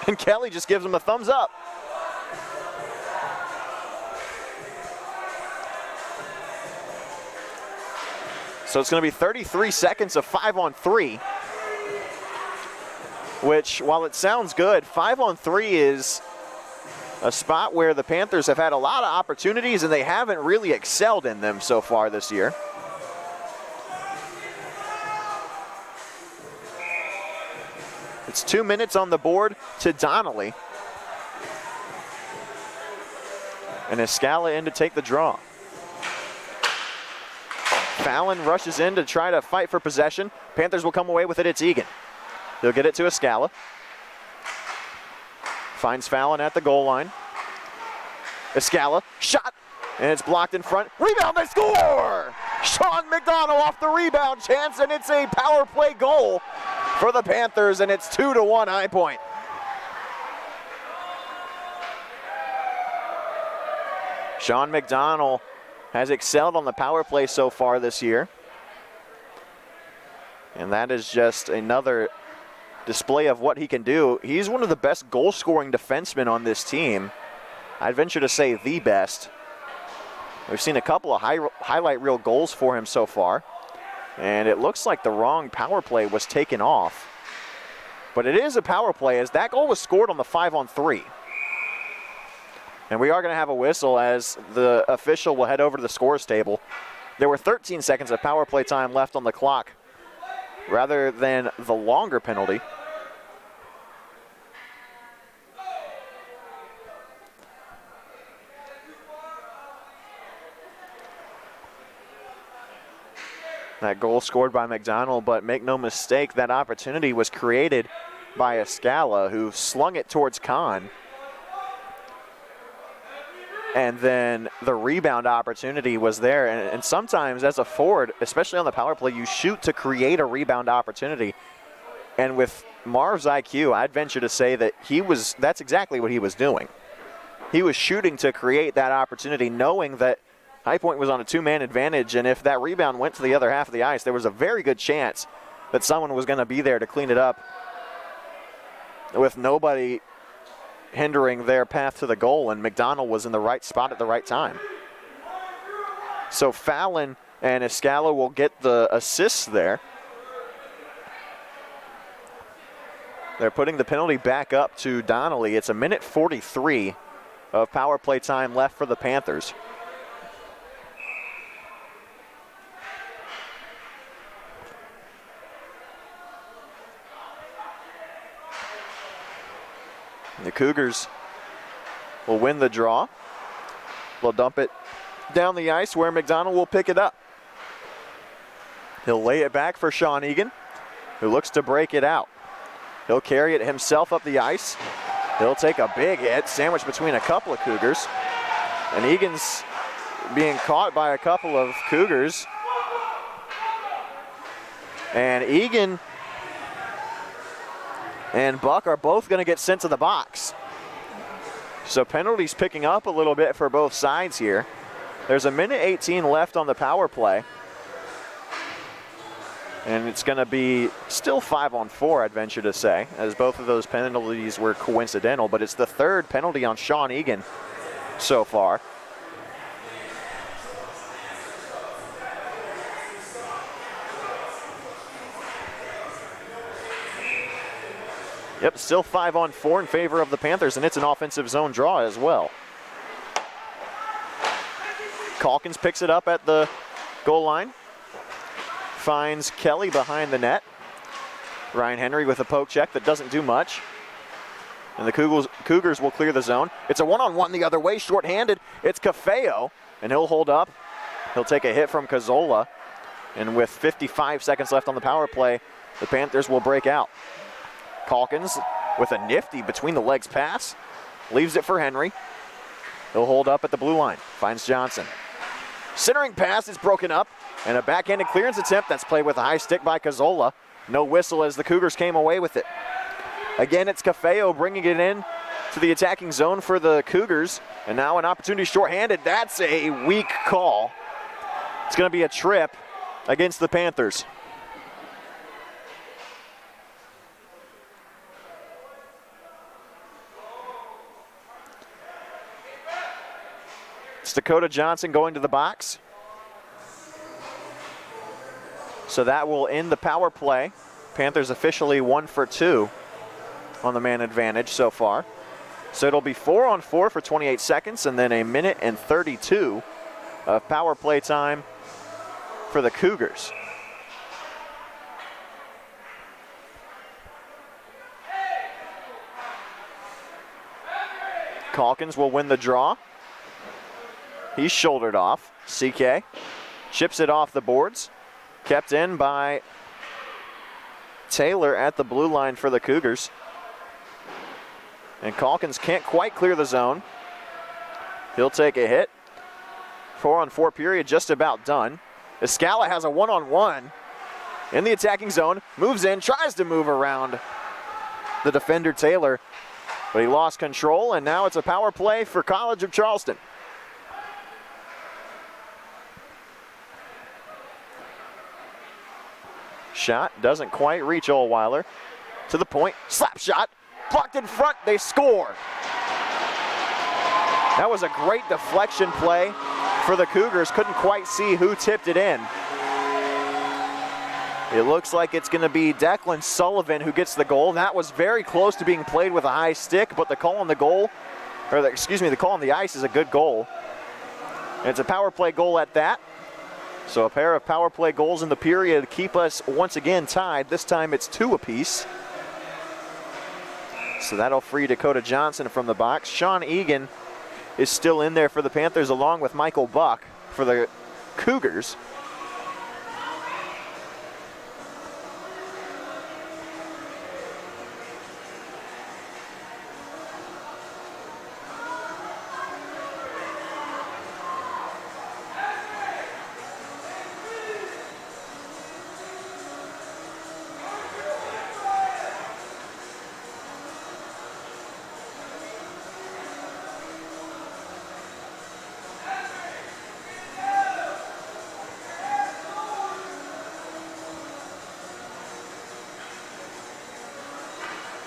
And Kelly just gives him a thumbs up. So it's going to be 33 seconds of 5-on-3, which, while it sounds good, 5-on-3 is a spot where the Panthers have had a lot of opportunities and they haven't really excelled in them so far this year. It's 2 minutes on the board to Donnelly. And Escala in to take the draw. Fallon rushes in to try to fight for possession. Panthers will come away with it. It's Egan. He'll get it to Escala. Finds Fallon at the goal line. Escala, shot, and it's blocked in front. Rebound, they score! Sean McDonald off the rebound chance, and it's a power play goal for the Panthers, and it's 2-1 High Point. Sean McDonald has excelled on the power play so far this year. And that is just another display of what he can do. He's one of the best goal-scoring defensemen on this team. I'd venture to say the best. We've seen a couple of highlight reel goals for him so far. And it looks like the wrong power play was taken off. But it is a power play, as that goal was scored on the 5-on-3. And we are going to have a whistle as the official will head over to the scores table. There were 13 seconds of power play time left on the clock rather than the longer penalty. That goal scored by McDonald, but make no mistake, that opportunity was created by Escala, who slung it towards Kahn. And then the rebound opportunity was there. And sometimes as a forward, especially on the power play, you shoot to create a rebound opportunity. And with Marv's IQ, I'd venture to say that that's exactly what he was doing. He was shooting to create that opportunity, knowing that High Point was on a two-man advantage, and if that rebound went to the other half of the ice, there was a very good chance that someone was going to be there to clean it up with nobody hindering their path to the goal, and McDonald was in the right spot at the right time. So Fallon and Escala will get the assists there. They're putting the penalty back up to Donnelly. It's 1:43 of power play time left for the Panthers. The Cougars will win the draw. They'll dump it down the ice where McDonald will pick it up. He'll lay it back for Sean Egan, who looks to break it out. He'll carry it himself up the ice. He'll take a big hit, sandwiched between a couple of Cougars. And Egan's being caught by a couple of Cougars. And Egan and Buck are both going to get sent to the box. So penalties picking up a little bit for both sides here. There's 1:18 left on the power play. And it's going to be still 5-on-4, I'd venture to say, as both of those penalties were coincidental. But it's the third penalty on Sean Egan so far. Yep, still 5-on-4 in favor of the Panthers, and it's an offensive zone draw as well. Calkins picks it up at the goal line. Finds Kelly behind the net. Ryan Henry with a poke check that doesn't do much. And the Cougars will clear the zone. It's a one-on-one the other way, shorthanded. It's Cafeo, and he'll hold up. He'll take a hit from Cazzola. And with 55 seconds left on the power play, the Panthers will break out. Calkins with a nifty between the legs pass. Leaves it for Henry. He'll hold up at the blue line. Finds Johnson. Centering pass is broken up. And a backhanded clearance attempt that's played with a high stick by Cazzola. No whistle as the Cougars came away with it. Again, it's Cafeo bringing it in to the attacking zone for the Cougars. And now an opportunity shorthanded. That's a weak call. It's going to be a trip against the Panthers. It's Dakota Johnson going to the box. So that will end the power play. Panthers officially 1 for 2 on the man advantage so far. So it'll be 4-on-4 for 28 seconds and then 1:32 of power play time for the Cougars. Calkins will win the draw. He's shouldered off. CK chips it off the boards. Kept in by Taylor at the blue line for the Cougars. And Calkins can't quite clear the zone. He'll take a hit. 4-on-4 period just about done. Escala has a 1-on-1 in the attacking zone. Moves in, tries to move around the defender Taylor, but he lost control, and now it's a power play for College of Charleston. Shot doesn't quite reach Ohlweiler. To the point, slap shot, blocked in front, they score. That was a great deflection play for the Cougars. Couldn't quite see who tipped it in. It looks like it's going to be Declan Sullivan who gets the goal. That was very close to being played with a high stick, but the call on the goal, or the call on the ice is a good goal. And it's a power play goal at that. So a pair of power play goals in the period keep us once again tied. This time it's 2 apiece. So that'll free Dakota Johnson from the box. Sean Egan is still in there for the Panthers along with Michael Buck for the Cougars.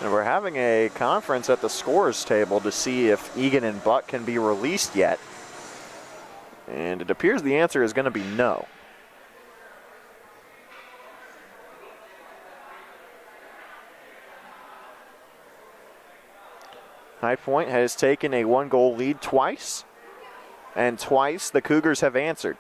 And we're having a conference at the scores table to see if Egan and Buck can be released yet. And it appears the answer is going to be no. High Point has taken a 1-goal lead twice, and twice the Cougars have answered.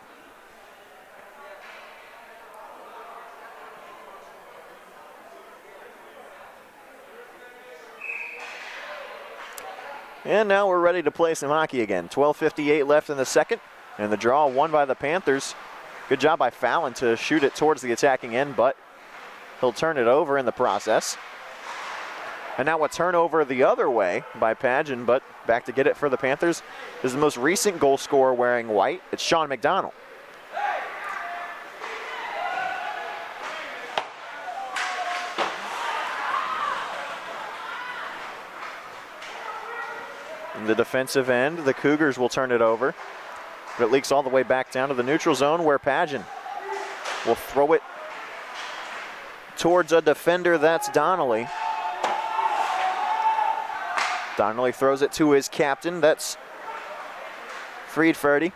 And now we're ready to play some hockey again. 12:58 left in the second, and the draw won by the Panthers. Good job by Fallon to shoot it towards the attacking end, but he'll turn it over in the process. And now a turnover the other way by Pageant, but back to get it for the Panthers is the most recent goal scorer wearing white. It's Sean McDonald. In the defensive end, the Cougars will turn it over, but it leaks all the way back down to the neutral zone where Pageant will throw it towards a defender. That's Donnelly. Donnelly throws it to his captain. That's Friedferdy.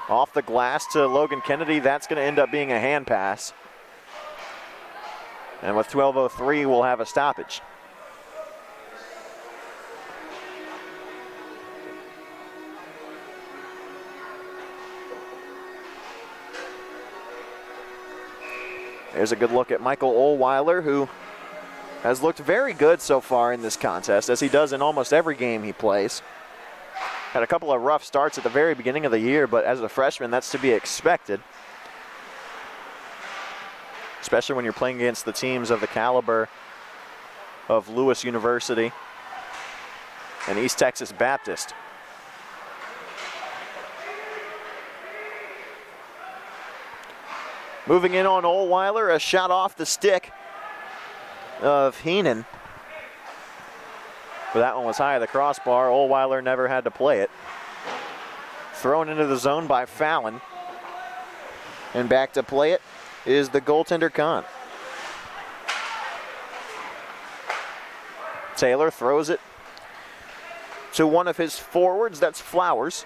Off the glass to Logan Kennedy. That's going to end up being a hand pass. And with 12:03, we'll have a stoppage. There's a good look at Michael Ohlweiler, who has looked very good so far in this contest, as he does in almost every game he plays. Had a couple of rough starts at the very beginning of the year, but as a freshman, that's to be expected. Especially when you're playing against the teams of the caliber of Lewis University and East Texas Baptist. Moving in on Ohlweiler, a shot off the stick of Heenan. But that one was high of the crossbar. Ohlweiler never had to play it. Thrown into the zone by Fallon. And back to play it is the goaltender Kahn. Taylor throws it to one of his forwards. That's Flowers.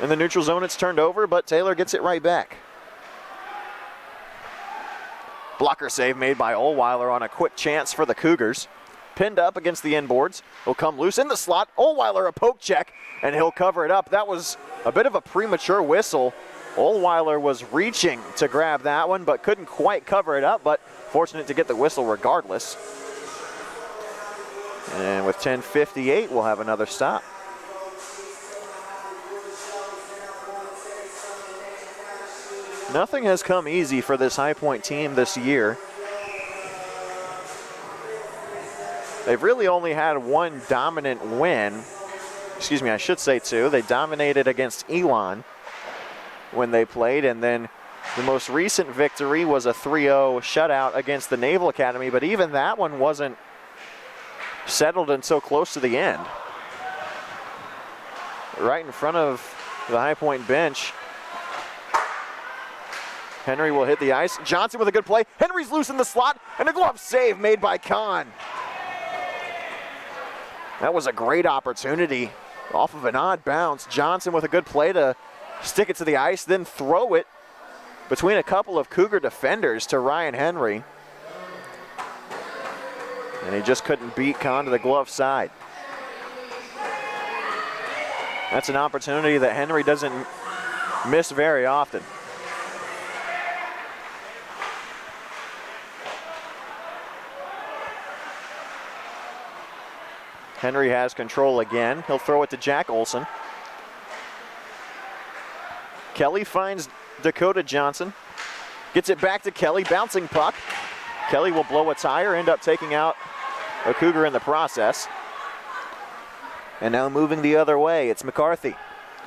In the neutral zone, it's turned over, but Taylor gets it right back. Blocker save made by Ohlweiler on a quick chance for the Cougars. Pinned up against the inboards. He'll come loose in the slot. Ohlweiler a poke check, and he'll cover it up. That was a bit of a premature whistle. Ohlweiler was reaching to grab that one, but couldn't quite cover it up, but fortunate to get the whistle regardless. And with 10:58, we'll have another stop. Nothing has come easy for this High Point team this year. They've really only had one dominant win. Excuse me, I should say two. They dominated against Elon when they played, and then the most recent victory was a 3-0 shutout against the Naval Academy, but even that one wasn't settled until close to the end. Right in front of the High Point bench, Henry will hit the ice. Johnson with a good play. Henry's loose in the slot, and a glove save made by Kahn. That was a great opportunity off of an odd bounce. Johnson with a good play to stick it to the ice, then throw it between a couple of Cougar defenders to Ryan Henry. And he just couldn't beat Kahn to the glove side. That's an opportunity that Henry doesn't miss very often. Henry has control again. He'll throw it to Jack Olson. Kelly finds Dakota Johnson. Gets it back to Kelly, bouncing puck. Kelly will blow a tire, end up taking out a Cougar in the process. And now moving the other way, it's McCarthy.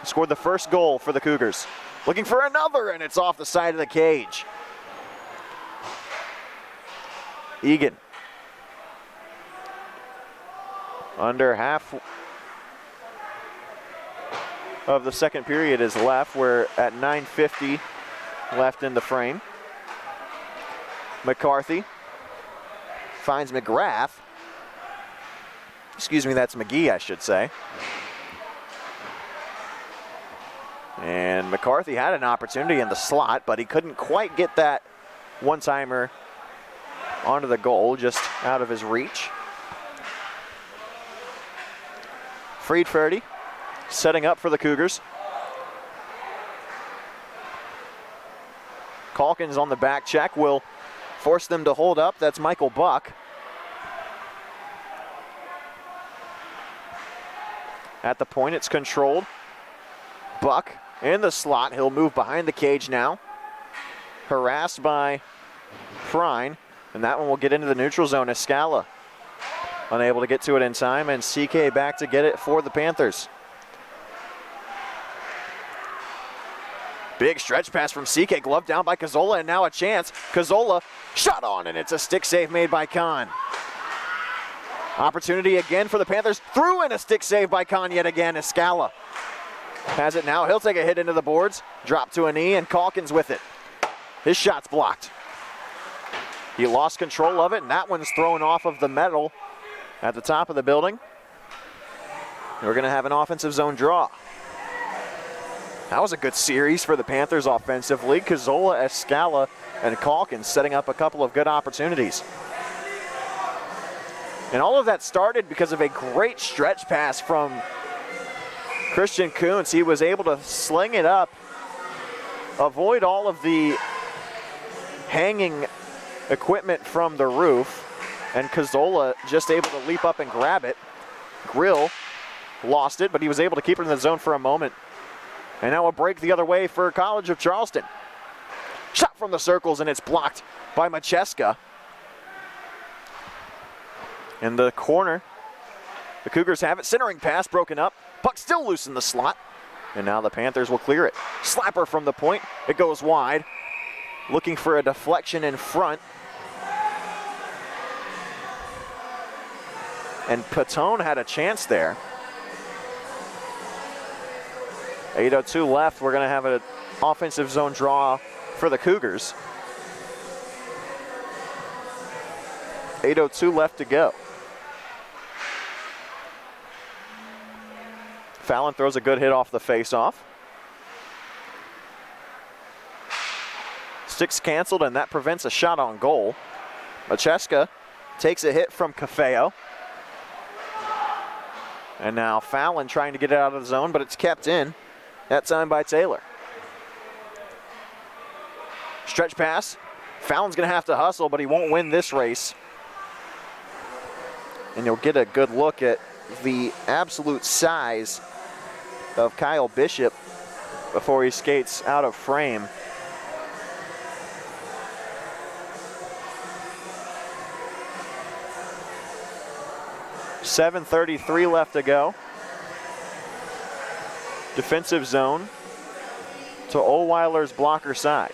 Scored the first goal for the Cougars. Looking for another, and it's off the side of the cage. Egan. Under half of the second period is left. We're at 9:50 left in the frame. McCarthy finds McGrath. Excuse me, that's McGee, I should say. And McCarthy had an opportunity in the slot, but he couldn't quite get that one-timer onto the goal, just out of his reach. Friedferdy setting up for the Cougars. Calkins on the back check will force them to hold up. That's Michael Buck. At the point, it's controlled. Buck in the slot. He'll move behind the cage now. Harassed by Prine, and that one will get into the neutral zone. Escala unable to get to it in time, and CK back to get it for the Panthers. Big stretch pass from CK, gloved down by Cazzola, and now a chance. Cazzola shot on, and it's a stick save made by Kahn. Opportunity again for the Panthers. Through, and a stick save by Kahn yet again. Escala has it now. He'll take a hit into the boards, drop to a knee, and Calkins with it. His shot's blocked. He lost control of it, and that one's thrown off of the metal at the top of the building. We're going to have an offensive zone draw. That was a good series for the Panthers offensively. Cazzola, Escala, and Calkins setting up a couple of good opportunities. And all of that started because of a great stretch pass from Christian Koontz. He was able to sling it up, avoid all of the hanging equipment from the roof, and Cazzola just able to leap up and grab it. Grill lost it, but he was able to keep it in the zone for a moment. And now a break the other way for College of Charleston. Shot from the circles, and it's blocked by Macheska. In the corner, the Cougars have it. Centering pass broken up. Puck still loose in the slot. And now the Panthers will clear it. Slapper from the point. It goes wide. Looking for a deflection in front. And Patone had a chance there. 8:02 left. We're going to have an offensive zone draw for the Cougars. 8:02 left to go. Fallon throws a good hit off the faceoff. Stick's canceled, and that prevents a shot on goal. Macheska takes a hit from Cafeo. And now Fallon trying to get it out of the zone, but it's kept in. That time by Taylor. Stretch pass. Fallon's going to have to hustle, but he won't win this race. And you'll get a good look at the absolute size of Kyle Bishop before he skates out of frame. .733 left to go. Defensive zone to Ohlweiler's blocker side.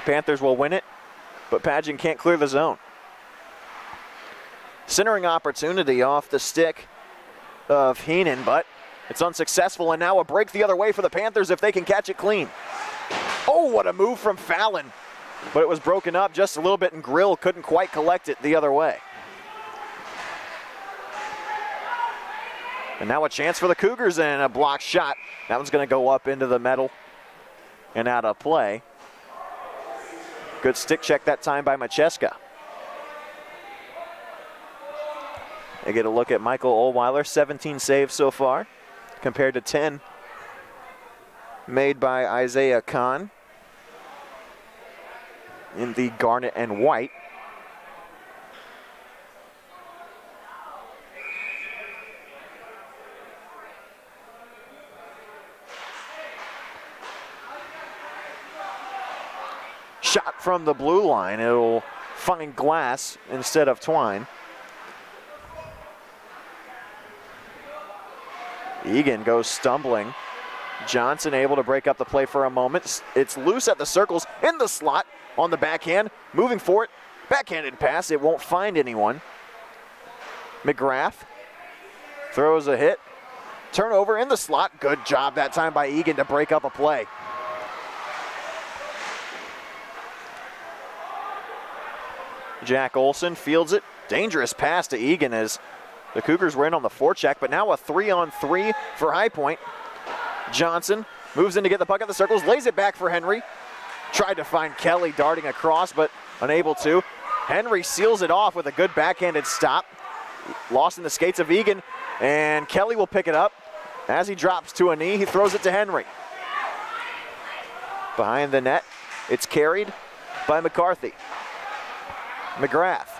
Panthers will win it, but Padgett can't clear the zone. Centering opportunity off the stick of Heenan, but it's unsuccessful, and now a break the other way for the Panthers if they can catch it clean. Oh, what a move from Fallon. But it was broken up just a little bit, and Grill couldn't quite collect it the other way. And now a chance for the Cougars and a blocked shot. That one's going to go up into the metal and out of play. Good stick check that time by Macheska. They get a look at Michael Ohlweiler, 17 saves so far, compared to 10 made by Isaiah Kahn in the garnet and white. Shot from the blue line. It'll find glass instead of twine. Egan goes stumbling. Johnson able to break up the play for a moment. It's loose at the circles, in the slot, on the backhand, moving for it. Backhanded pass, it won't find anyone. McGrath throws a hit. Turnover in the slot. Good job that time by Egan to break up a play. Jack Olson fields it. Dangerous pass to Egan as the Cougars were in on the forecheck, but now a 3-on-3 for High Point. Johnson moves in to get the puck at the circles, lays it back for Henry. Tried to find Kelly darting across, but unable to. Henry seals it off with a good backhanded stop. Lost in the skates of Egan, and Kelly will pick it up. As he drops to a knee, he throws it to Henry. Behind the net, it's carried by McCarthy. McGrath.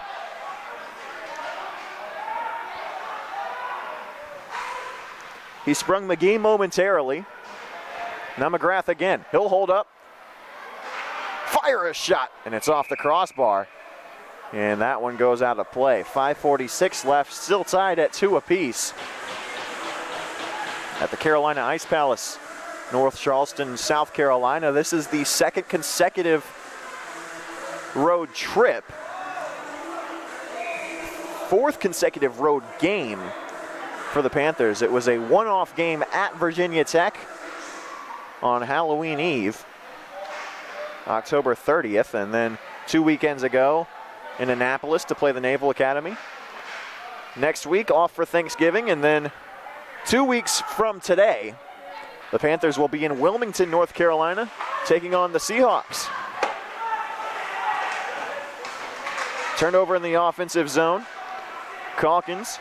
He sprung McGee momentarily. Now McGrath again. He'll hold up. Fire a shot, and it's off the crossbar. And that one goes out of play. 5:46 left, still tied at 2 apiece. At the Carolina Ice Palace, North Charleston, South Carolina. This is the second consecutive road trip. 4th consecutive road game for the Panthers. It was a one-off game at Virginia Tech on Halloween Eve, October 30th, and then 2 weekends ago in Annapolis to play the Naval Academy. Next week off for Thanksgiving, and then 2 weeks from today, the Panthers will be in Wilmington, North Carolina, taking on the Seahawks. Turnover in the offensive zone. Calkins.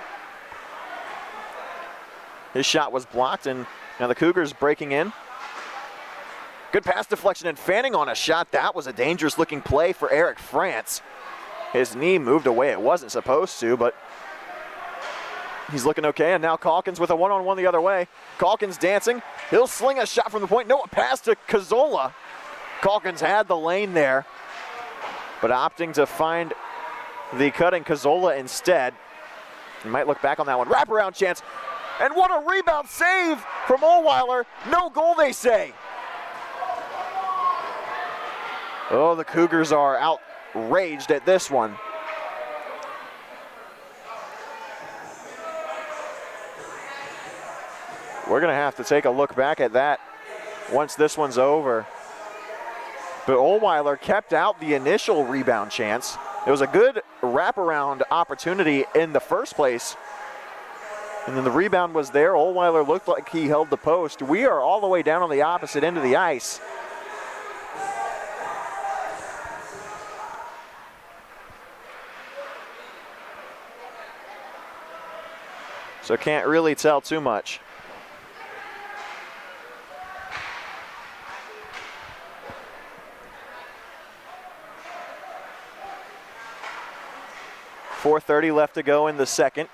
His shot was blocked, and now the Cougars breaking in. Good pass deflection and fanning on a shot. That was a dangerous looking play for Eric France. His knee moved away. It wasn't supposed to, but he's looking okay. And now Calkins with a one-on-one the other way. Calkins dancing. He'll sling a shot from the point. No, a pass to Cazzola. Calkins had the lane there, but opting to find the cutting Cazzola instead. He might look back on that one. Wraparound chance. And what a rebound save from Ohlweiler. No goal, they say. Oh, the Cougars are outraged at this one. We're going to have to take a look back at that once this one's over. But Ohlweiler kept out the initial rebound chance. It was a good wraparound opportunity in the first place And then the rebound was there. Ohlweiler looked like he held the post. We are all the way down on the opposite end of the ice. So can't really tell too much. .430 left to go in the second.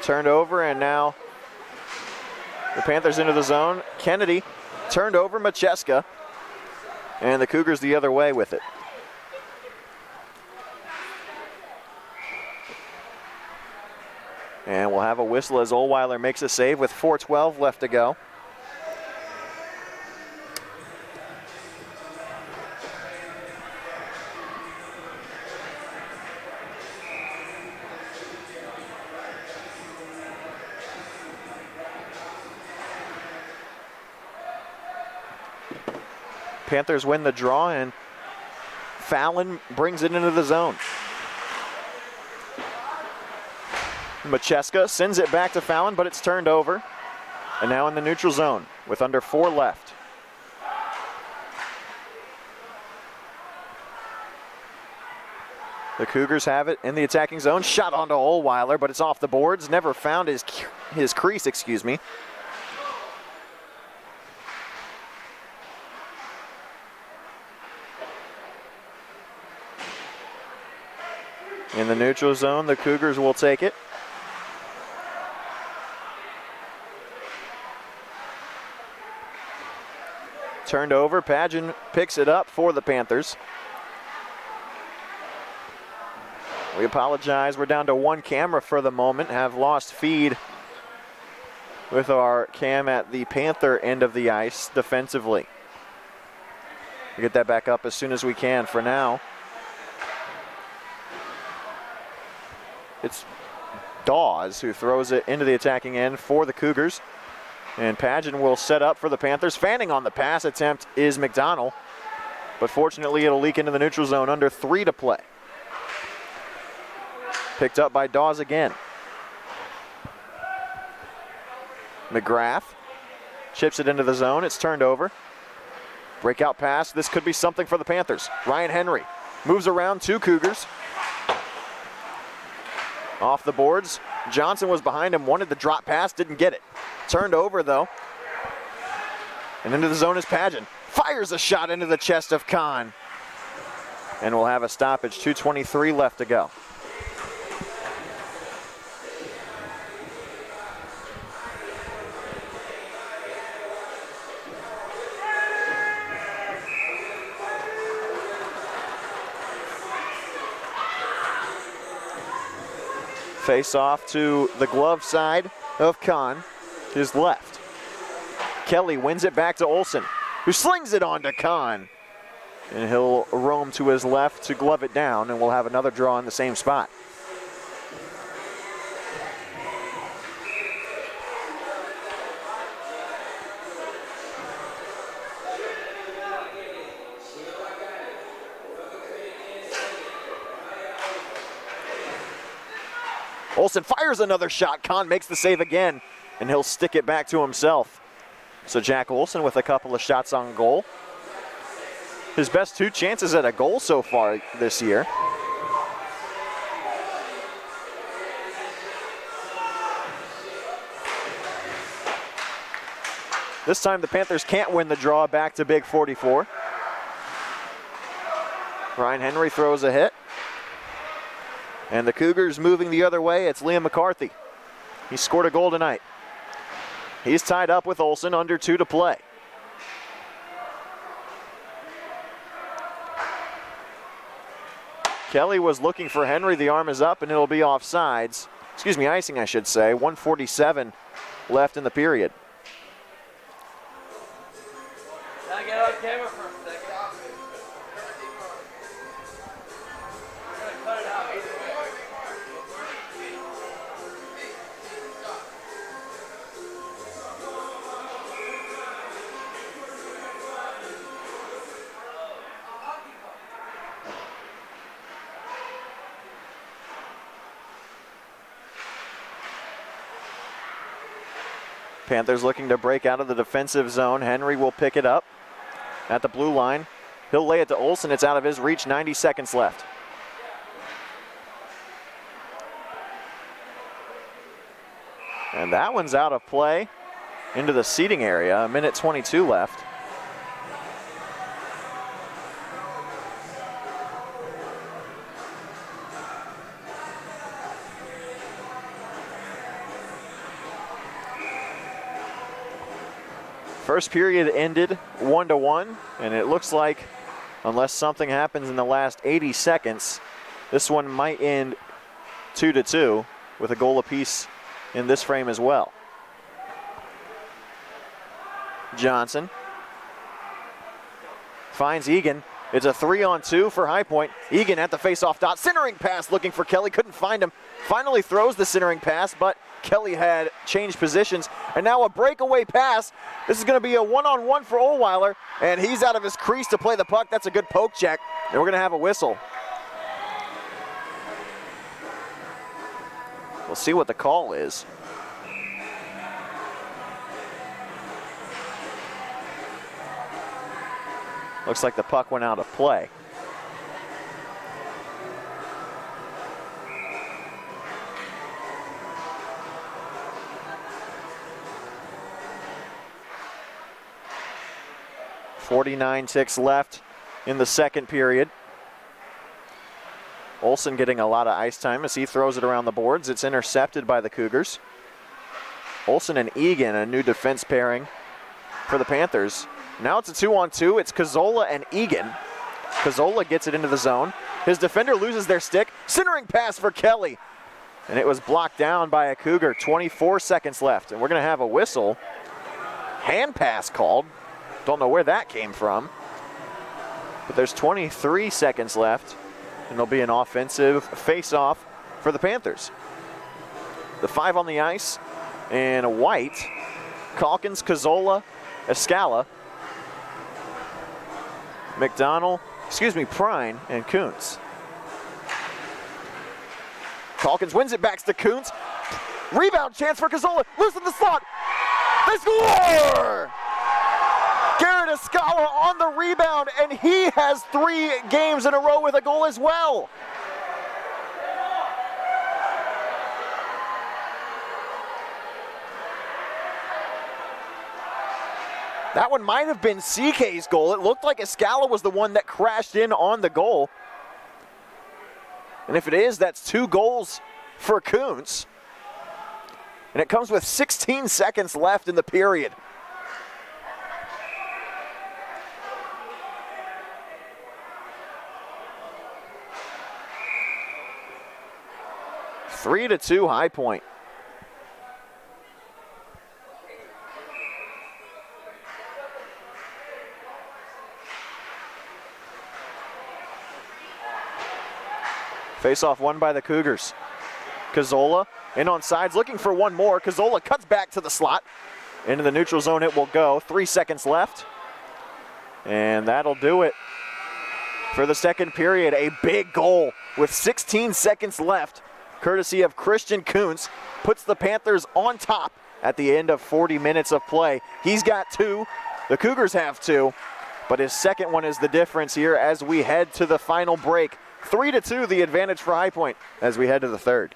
Turned over, and now the Panthers into the zone. Kennedy turned over Macheska, and the Cougars the other way with it. And we'll have a whistle as Ohlweiler makes a save with 4:12 left to go. Panthers win the draw, and Fallon brings it into the zone. Macheska sends it back to Fallon, but it's turned over. And now in the neutral zone with under 4 left. The Cougars have it in the attacking zone. Shot onto Ohlweiler, but it's off the boards. Never found his crease, excuse me. In the neutral zone, the Cougars will take it. Turned over, Padgett picks it up for the Panthers. We apologize, we're down to 1 camera for the moment, have lost feed with our cam at the Panther end of the ice defensively. We'll get that back up as soon as we can. For now, it's Dawes who throws it into the attacking end for the Cougars. And Padgett will set up for the Panthers. Fanning on the pass attempt is McDonald. But fortunately, it'll leak into the neutral zone. Under 3 to play. Picked up by Dawes again. McGrath chips it into the zone. It's turned over. Breakout pass. This could be something for the Panthers. Ryan Henry moves around 2 Cougars. Off the boards. Johnson was behind him, wanted the drop pass, didn't get it. Turned over though. And into the zone is Padgett. Fires a shot into the chest of Kahn. And we'll have a stoppage, 2:23 left to go. Face off to the glove side of Kahn, his left. Kelly wins it back to Olsen, who slings it on to Kahn. And he'll roam to his left to glove it down, and we'll have another draw in the same spot. Olsen fires another shot. Kahn makes the save again, and he'll stick it back to himself. So Jack Olsen with a couple of shots on goal. His best 2 chances at a goal so far this year. This time the Panthers can't win the draw, back to Big 44. Ryan Henry throws a hit. And the Cougars moving the other way, it's Liam McCarthy. He scored a goal tonight. He's tied up with Olsen, under 2 to play. Kelly was looking for Henry, the arm is up and it'll be offsides. Excuse me, icing I should say. 1:47 left in the period. Now get on camera for a second. Cut it out. Panthers looking to break out of the defensive zone. Henry will pick it up at the blue line. He'll lay it to Olsen. It's out of his reach. 90 seconds left. And that one's out of play into the seating area. 1:22 left. First period ended 1-1, and it looks like, unless something happens in the last 80 seconds, this one might end 2-2 with a goal apiece in this frame as well. Johnson finds Egan. It's a 3-on-2 for High Point. Egan at the face-off dot. Centering pass looking for Kelly. Couldn't find him. Finally throws the centering pass, but Kelly had changed positions. And now a breakaway pass. This is going to be a one-on-one for Ohlweiler, and he's out of his crease to play the puck. That's a good poke check, and we're going to have a whistle. We'll see what the call is. Looks like the puck went out of play. .49 ticks left in the second period. Olsen getting a lot of ice time as he throws it around the boards. It's intercepted by the Cougars. Olsen and Egan, a new defense pairing for the Panthers. Now it's a 2-on-2. It's Cazzola and Egan. Cazzola gets it into the zone. His defender loses their stick. Centering pass for Kelly. And it was blocked down by a Cougar. 24 seconds left. And we're going to have a whistle. Hand pass called. Don't know where that came from. But there's 23 seconds left. And there'll be an offensive face-off for the Panthers. The 5 on the ice. And White, Calkins, Cazzola, Escala, Prine, and Koontz. Calkins wins it back to Koontz. Rebound chance for Cazzola. Loose in the slot. They score! Garrett Escala on the rebound, and he has 3 games in a row with a goal as well. That one might have been CK's goal. It looked like Escala was the one that crashed in on the goal. And if it is, that's 2 goals for Koontz. And it comes with 16 seconds left in the period. Three to 2 High Point. Face-off won by the Cougars. Cazzola in on sides, looking for one more. Cazzola cuts back to the slot. Into the neutral zone it will go. 3 seconds left. And that'll do it for the second period. A big goal with 16 seconds left, courtesy of Christian Koontz, puts the Panthers on top at the end of 40 minutes of play. He's got 2. The Cougars have 2. But his second one is the difference here as we head to the final break. 3 to 2, the advantage for High Point as we head to the third.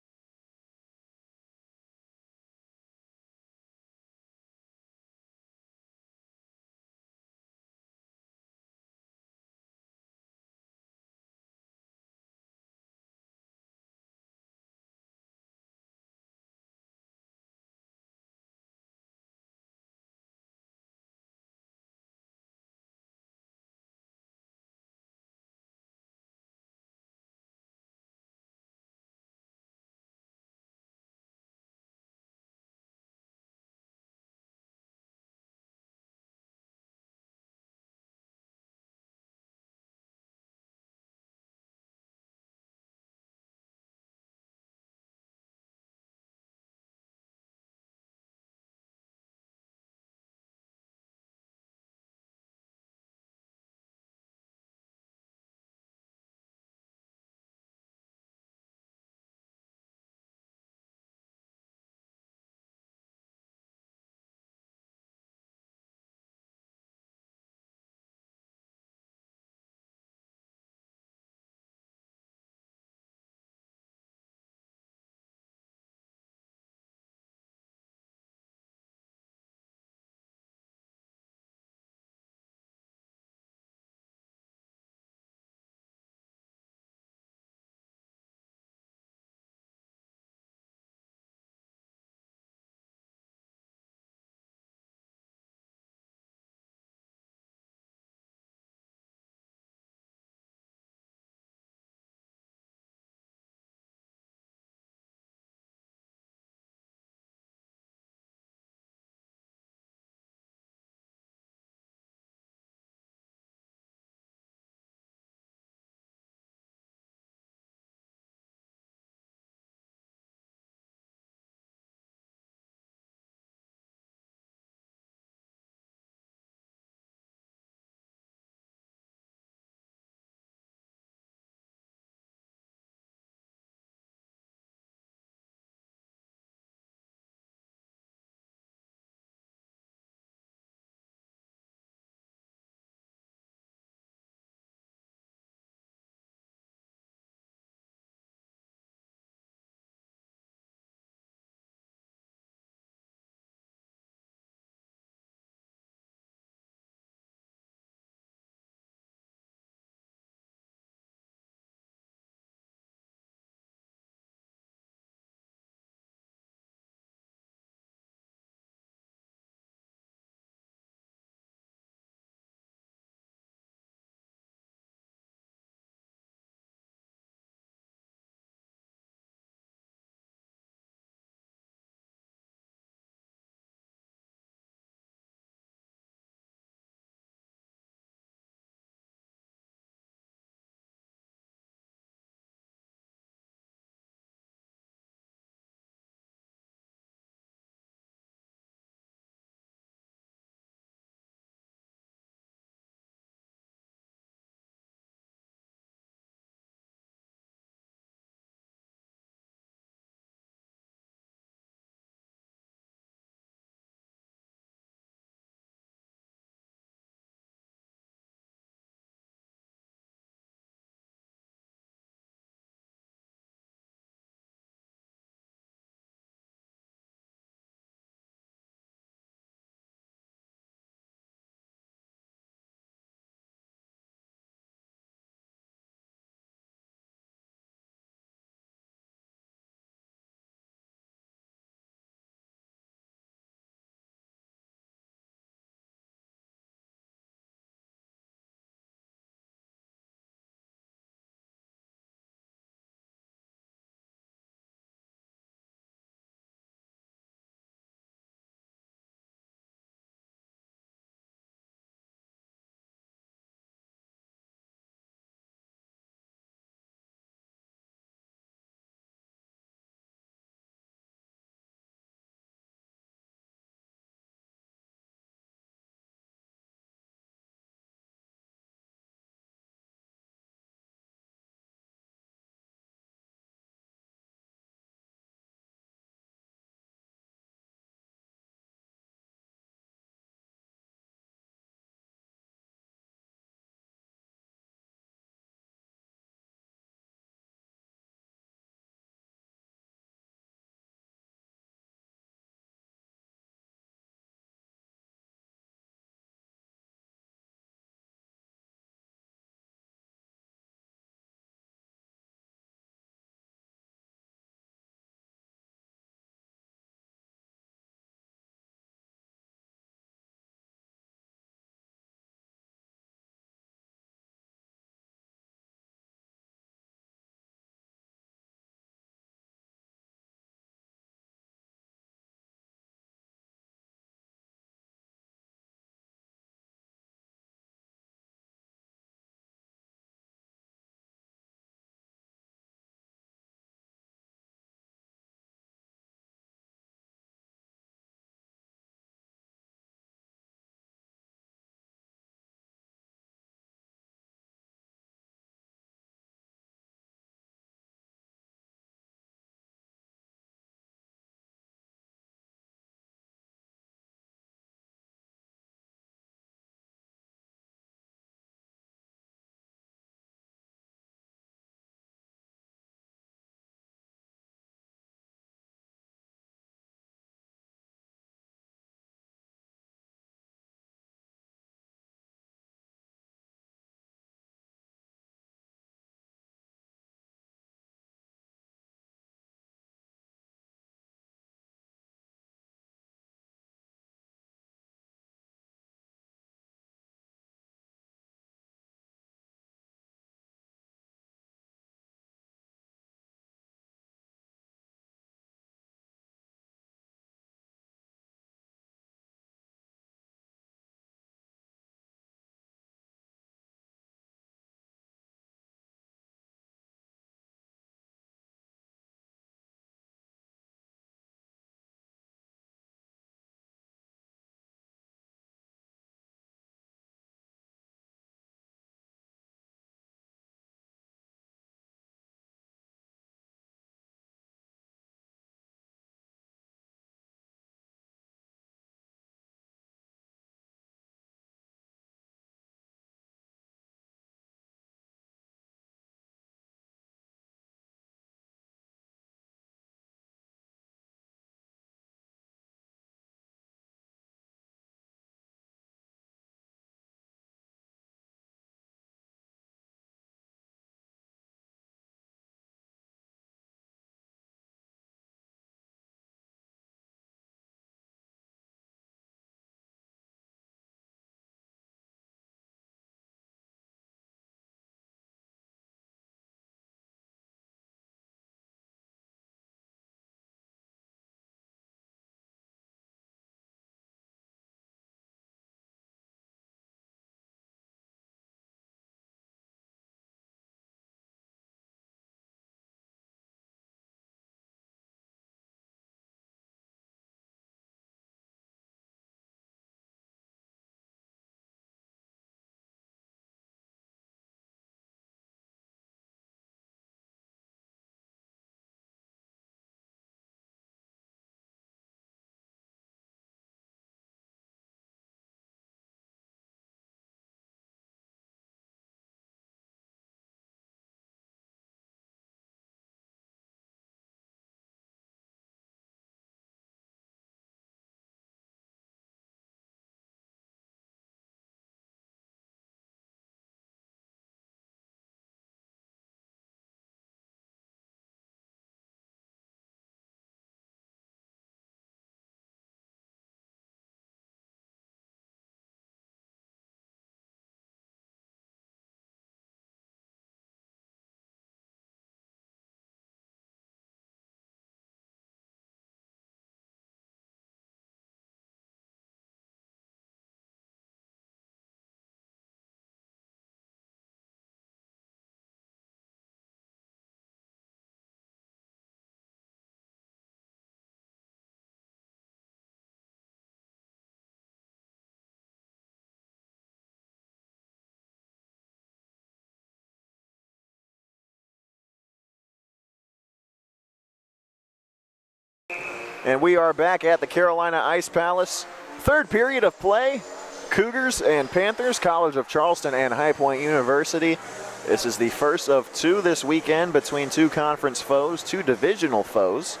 And we are back at the Carolina Ice Palace. Third period of play. Cougars and Panthers, College of Charleston and High Point University. This is the first of two this weekend between two conference foes, two divisional foes.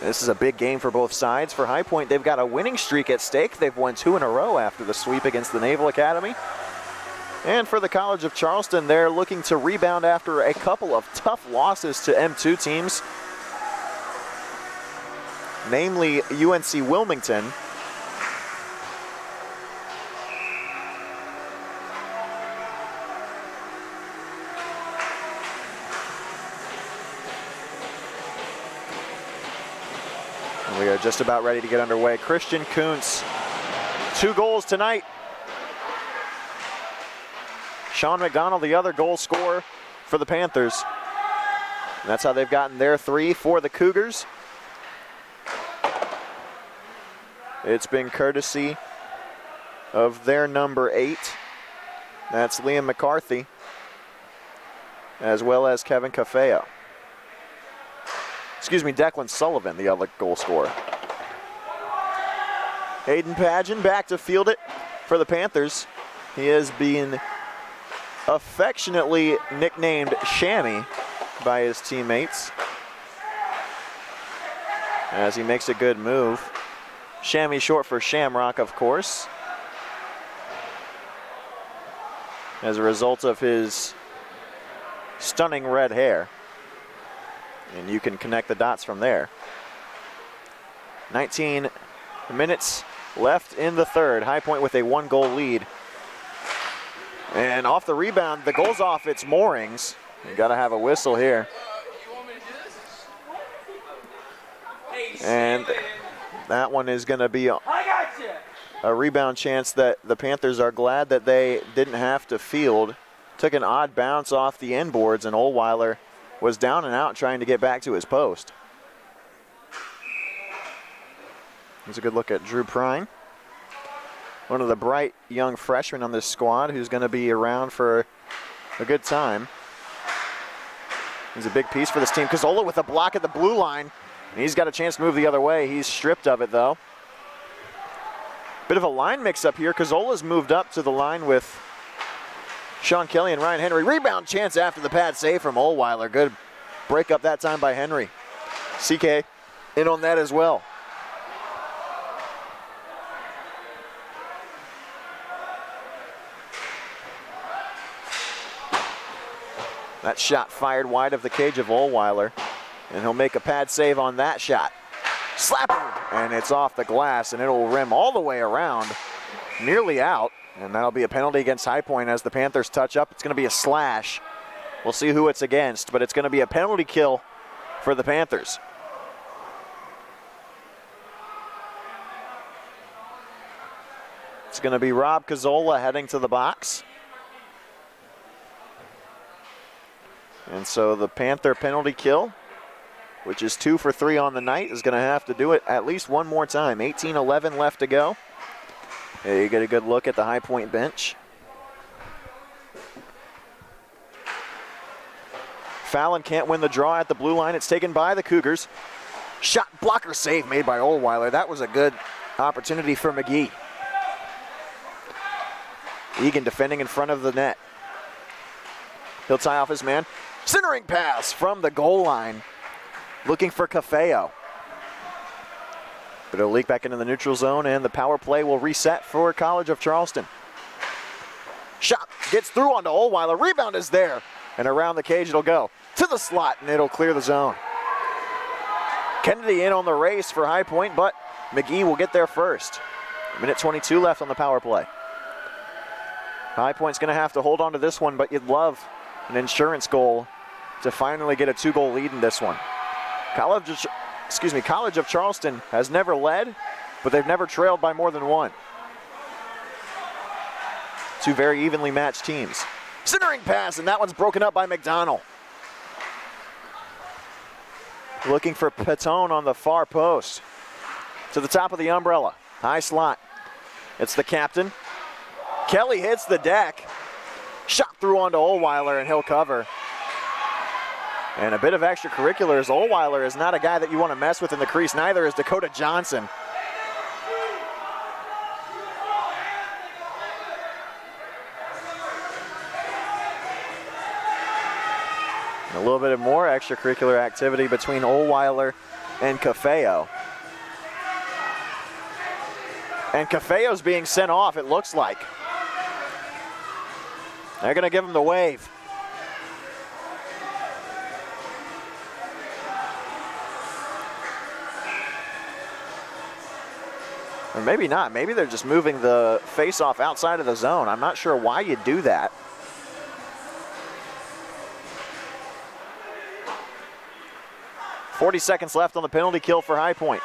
This is a big game for both sides. For High Point, they've got a winning streak at stake. They've won 2 in a row after the sweep against the Naval Academy. And for the College of Charleston, they're looking to rebound after a couple of tough losses to M2 teams, namely UNC Wilmington. And we are just about ready to get underway. Christian Koontz, 2 goals tonight. Sean McDonald, the other goal scorer for the Panthers. And that's how they've gotten their 3 for the Cougars. It's been courtesy of their number 8. That's Liam McCarthy, as well as Kevin Cafeo. Excuse me, Declan Sullivan, the other goal scorer. Hayden Pageant back to field it for the Panthers. He has been affectionately nicknamed Shammy by his teammates as he makes a good move. Shammy short for Shamrock, of course, as a result of his stunning red hair. And you can connect the dots from there. 19 minutes left in the third. High Point with a 1-goal lead. And off the rebound, the goal's off its moorings. You gotta have a whistle here. You want me to do this? And that one is gonna be I got you. a rebound chance that the Panthers are glad that they didn't have to field. Took an odd bounce off the end boards, and Oldweiler was down and out trying to get back to his post. Here's a good look at Drew Prine, one of the bright young freshmen on this squad who's going to be around for a good time. He's a big piece for this team. Cazzola with a block at the blue line. And he's got a chance to move the other way. He's stripped of it, though. Bit of a line mix-up here. Cazzola's moved up to the line with Sean Kelly and Ryan Henry. Rebound chance after the pad save from Oldweiler. Good break up that time by Henry. CK in on that as well. That shot fired wide of the cage of Oldweiler, and he'll make a pad save on that shot. Slapper, and it's off the glass, and it'll rim all the way around, nearly out, and that'll be a penalty against High Point as the Panthers touch up. It's going to be a slash. We'll see who it's against, but it's going to be a penalty kill for the Panthers. It's going to be Rob Cazzola heading to the box. And so the Panther penalty kill, which is 2 for 3 on the night, is going to have to do it at least one more time. 18-11 left to go. There you get a good look at the High Point bench. Fallon can't win the draw at the blue line. It's taken by the Cougars. Shot blocker save made by Oldweiler. That was a good opportunity for McGee. Egan defending in front of the net. He'll tie off his man. Centering pass from the goal line. Looking for Cafeo. But it'll leak back into the neutral zone, and the power play will reset for College of Charleston. Shot gets through onto Oldweiler. Rebound is there. And around the cage it'll go. To the slot, and it'll clear the zone. Kennedy in on the race for High Point, but McGee will get there first. Minute 22 left on the power play. High Point's going to have to hold on to this one, but you'd love an insurance goal to finally get a 2-goal lead in this one. College of Charleston has never led, but they've never trailed by more than 1. Two very evenly matched teams. Centering pass, and that one's broken up by McDonald. Looking for Petone on the far post. To the top of the umbrella. High slot. It's the captain. Kelly hits the deck. Shot through onto Oldweiler, and he'll cover. And a bit of extracurriculars. Ohlweiler is not a guy that you want to mess with in the crease. Neither is Dakota Johnson. A little bit of more extracurricular activity between Ohlweiler and Cafeo. And Cafeo's being sent off, it looks like. They're going to give him the wave. Or maybe not. Maybe they're just moving the face-off outside of the zone. I'm not sure why you do that. .40 left on the penalty kill for High Point.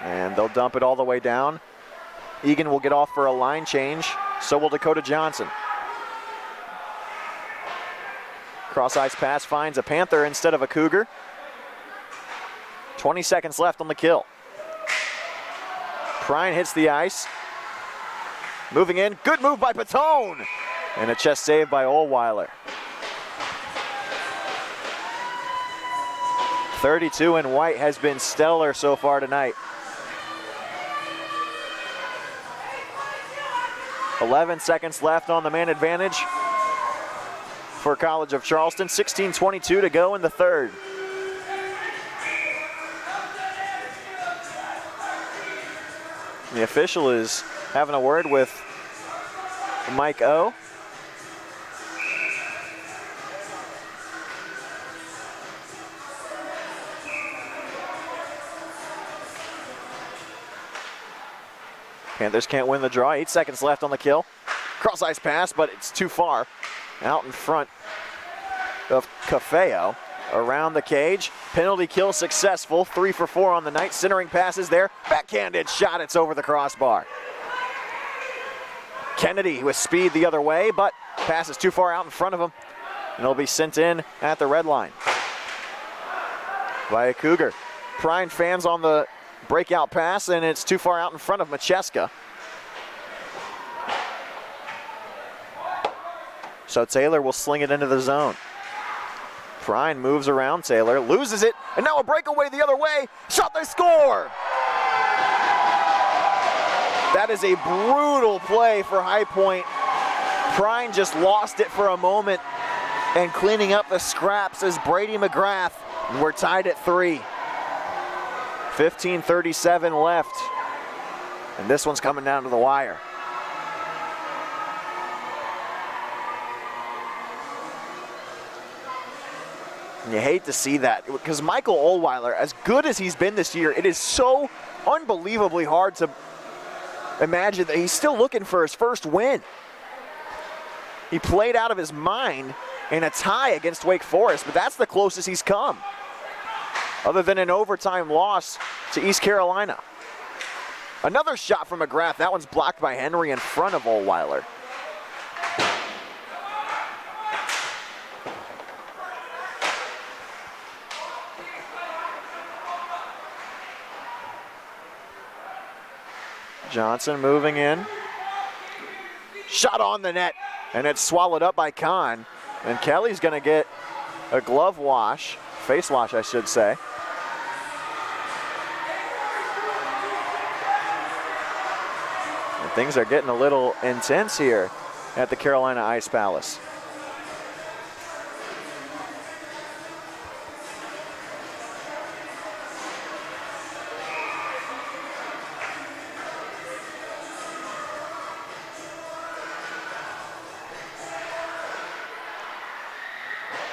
And they'll dump it all the way down. Egan will get off for a line change. So will Dakota Johnson. Cross-ice pass finds a Panther instead of a Cougar. 20 seconds left on the kill. Prine hits the ice. Moving in, good move by Patone. And a chest save by Ohlweiler. 32 in white has been stellar so far tonight. 11 seconds left on the man advantage for College of Charleston. 16:22 to go in the third. The official is having a word with Mike O. Panthers can't win the draw. 8 seconds left on the kill. Cross-ice pass, but it's too far. Out in front of Cafeo. Around the cage. Penalty kill successful. 3 for 4 on the night. Centering passes there. Backhanded shot. It's over the crossbar. Kennedy with speed the other way, but pass is too far out in front of him. And it'll be sent in at the red line by a Cougar. Prine fans on the breakout pass, and it's too far out in front of Macheska. So Taylor will sling it into the zone. Prine moves around Taylor, loses it, and now a breakaway the other way. Shot, they score! That is a brutal play for High Point. Prine just lost it for a moment, and cleaning up the scraps is Brady McGrath. We're tied at 3. 15:37 left, and this one's coming down to the wire. And you hate to see that, because Michael Ohlweiler, as good as he's been this year, it is so unbelievably hard to imagine that he's still looking for his first win. He played out of his mind in a tie against Wake Forest, but that's the closest he's come, other than an overtime loss to East Carolina. Another shot from McGrath. That one's blocked by Henry in front of Ohlweiler. Johnson moving in. Shot on the net, and it's swallowed up by Kahn. And Kelly's going to get a glove wash, face wash, I should say. And things are getting a little intense here at the Carolina Ice Palace.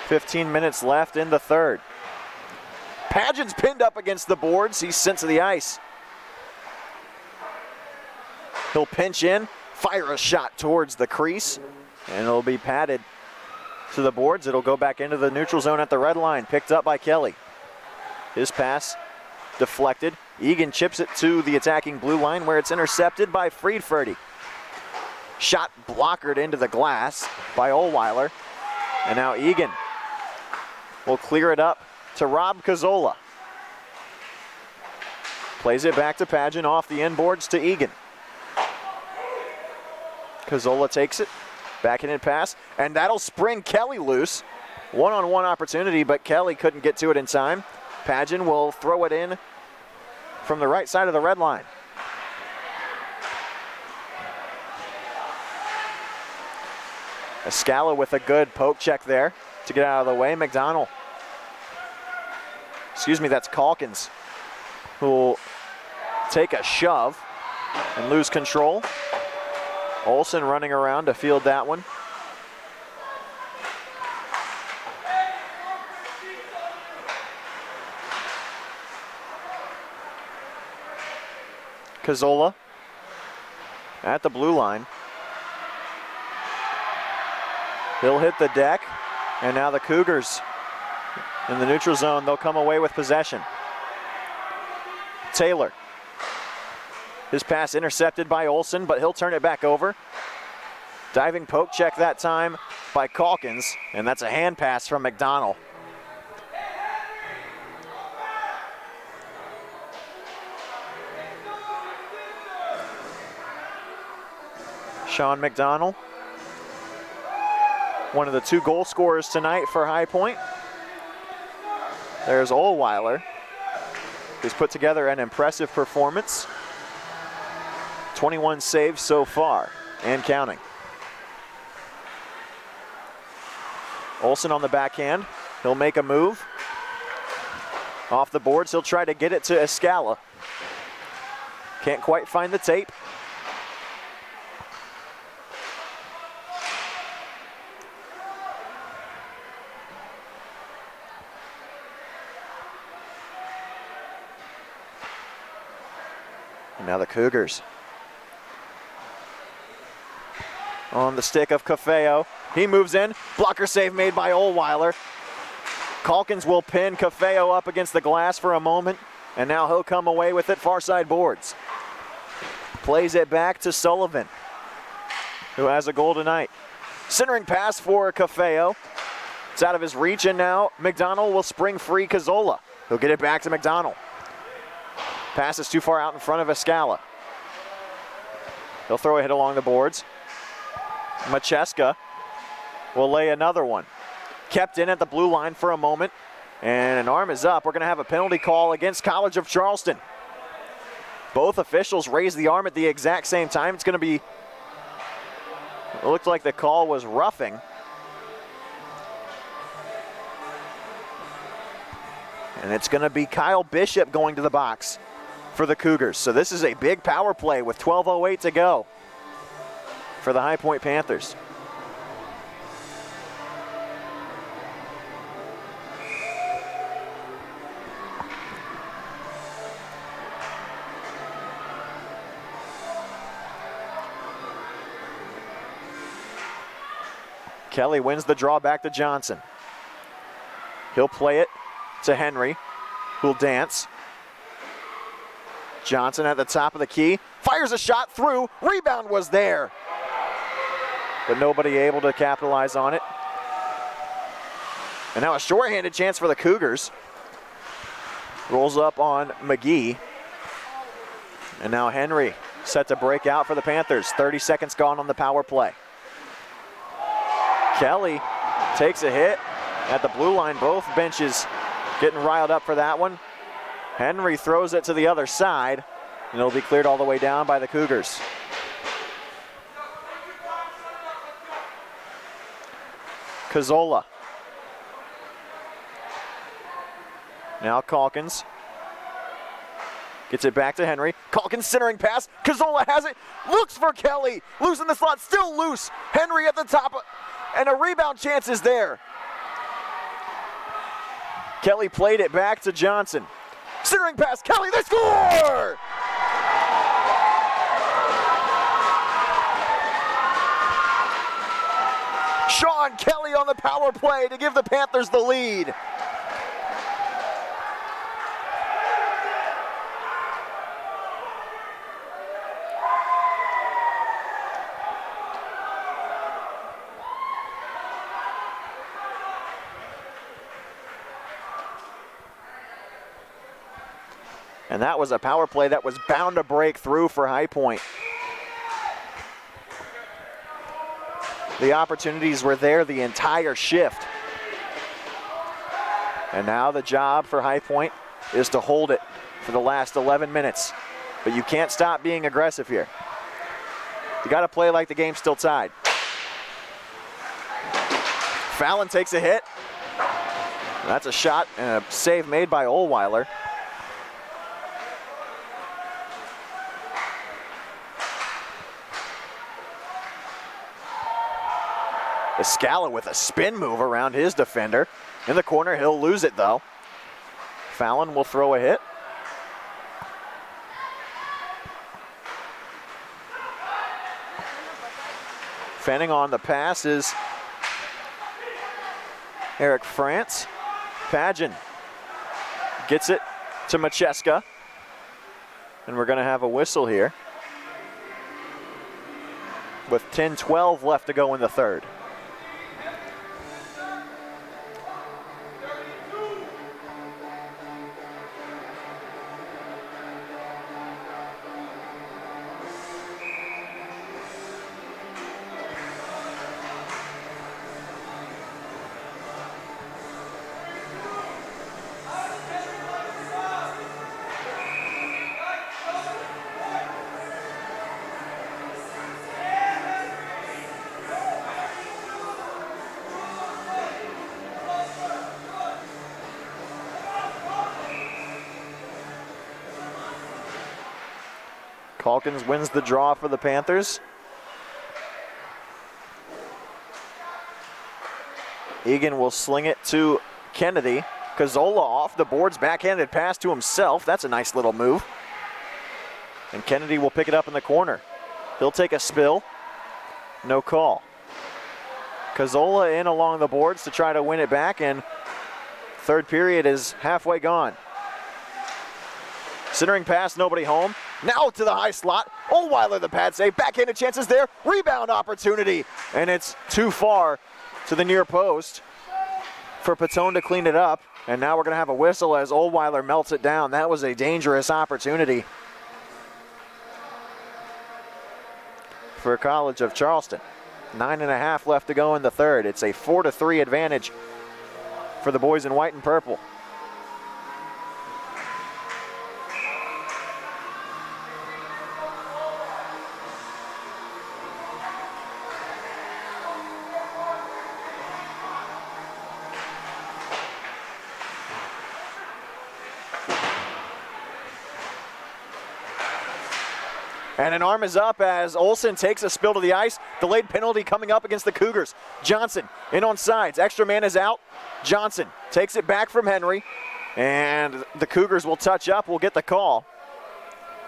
.15 minutes left in the third. Pageant's pinned up against the boards. He's sent to the ice. He'll pinch in, fire a shot towards the crease, and it'll be padded to the boards. It'll go back into the neutral zone at the red line, picked up by Kelly. His pass deflected. Egan chips it to the attacking blue line, where it's intercepted by Friedferdy. Shot blockered into the glass by Ohlweiler. And now Egan will clear it up to Rob Cazzola. Plays it back to Pageant off the inboards to Egan. Cazzola takes it Backhanded pass, and that'll spring Kelly loose. One-on-one opportunity, but Kelly couldn't get to it in time. Pageant will throw it in from the right side of the red line. Escala with a good poke check there to get out of the way. McDonald. Excuse me, that's Calkins, who will take a shove and lose control. Olsen running around to field that one. Cazzola at the blue line. He'll hit the deck, and now the Cougars in the neutral zone, they'll come away with possession. Taylor. His pass intercepted by Olsen, but he'll turn it back over. Diving poke check that time by Calkins, and that's a hand pass from McDonald. Sean McDonald, one of the 2 goal scorers tonight for High Point. There's Ohlweiler, who's put together an impressive performance. 21 saves so far, and counting. Olsen on the backhand. He'll make a move. Off the boards, he'll try to get it to Escala. Can't quite find the tape. And now the Cougars. On the stick of Cafeo. He moves in. Blocker save made by Ohlweiler. Calkins will pin Cafeo up against the glass for a moment, and now he'll come away with it far side boards. Plays it back to Sullivan, who has a goal tonight. Centering pass for Cafeo. It's out of his reach, and now McDonald will spring free Cazzola. He'll get it back to McDonald. Pass is too far out in front of Escala. He'll throw a hit along the boards. Macheska will lay another one. Kept in at the blue line for a moment, and an arm is up. We're going to have a penalty call against College of Charleston. Both officials raised the arm at the exact same time. It's going to be, it looked like the call was roughing. And it's going to be Kyle Bishop going to the box for the Cougars. So this is a big power play with 12:08 to go for the High Point Panthers. Kelly wins the draw back to Johnson. He'll play it to Henry, who'll dance. Johnson at the top of the key, fires a shot through, rebound was there, but nobody able to capitalize on it. And now a shorthanded chance for the Cougars. Rolls up on McGee. And now Henry set to break out for the Panthers. 30 seconds gone on the power play. Kelly takes a hit at the blue line. Both benches getting riled up for that one. Henry throws it to the other side, and it'll be cleared all the way down by the Cougars. Cazzola. Now Calkins gets it back to Henry. Calkins centering pass. Cazzola has it. Looks for Kelly. Loose in the slot. Still loose. Henry at the top. And a rebound chance is there. Kelly played it back to Johnson. Centering pass. Kelly, they score! Sean Kelly on the power play to give the Panthers the lead. And that was a power play that was bound to break through for High Point. The opportunities were there the entire shift. And now the job for High Point is to hold it for the last 11 minutes. But you can't stop being aggressive here. You got to play like the game's still tied. Fallon takes a hit. That's a shot and a save made by Ohlweiler. Escala with a spin move around his defender. In the corner, he'll lose it though. Fallon will throw a hit. Fending on the pass is Eric France. Pageon gets it to Macheska. And we're going to have a whistle here with 10-12 left to go in the third. Calkins wins the draw for the Panthers. Egan will sling it to Kennedy. Cazzola off the boards, backhanded pass to himself. That's a nice little move. And Kennedy will pick it up in the corner. He'll take a spill. No call. Cazzola in along the boards to try to win it back, and third period is halfway gone. Centering pass, nobody home. Now to the high slot. Ohlweiler the pad save. Backhanded chances there. Rebound opportunity. And it's too far to the near post for Patone to clean it up. And now we're going to have a whistle as Ohlweiler melts it down. That was a dangerous opportunity for College of Charleston. 9.5 left to go in the third. It's a 4-3 advantage for the boys in white and purple. And an arm is up as Olsen takes a spill to the ice. Delayed penalty coming up against the Cougars. Johnson in on sides. Extra man is out. Johnson takes it back from Henry. And the Cougars will touch up. We'll get the call.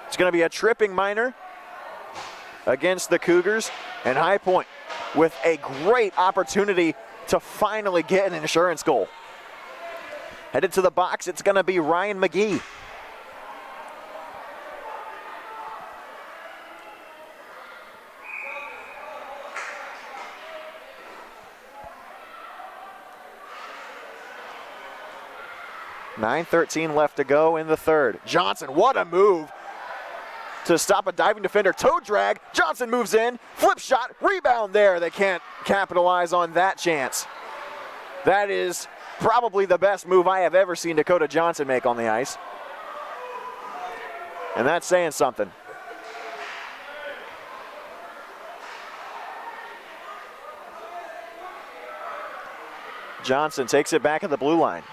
It's going to be a tripping minor against the Cougars. And High Point with a great opportunity to finally get an insurance goal. Headed to the box, it's going to be Ryan McGee. .9:13 left to go in the third. Johnson, what a move to stop a diving defender. Toe drag. Johnson moves in. Flip shot. Rebound there. They can't capitalize on that chance. That is probably the best move I have ever seen Dakota Johnson make on the ice. And that's saying something. Johnson takes it back at the blue line.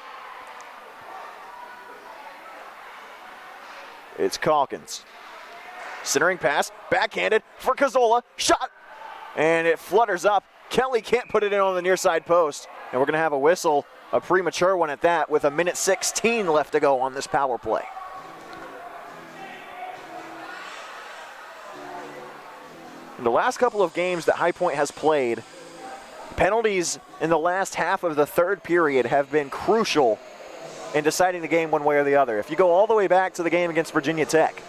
It's Calkins. Centering pass, backhanded for Cazzola. Shot, and it flutters up. Kelly can't put it in on the near side post. And we're going to have a whistle, a premature one at that, with 1:16 left to go on this power play. In the last couple of games that High Point has played, penalties in the last half of the third period have been crucial in deciding the game one way or the other. If you go all the way back to the game against Virginia Tech,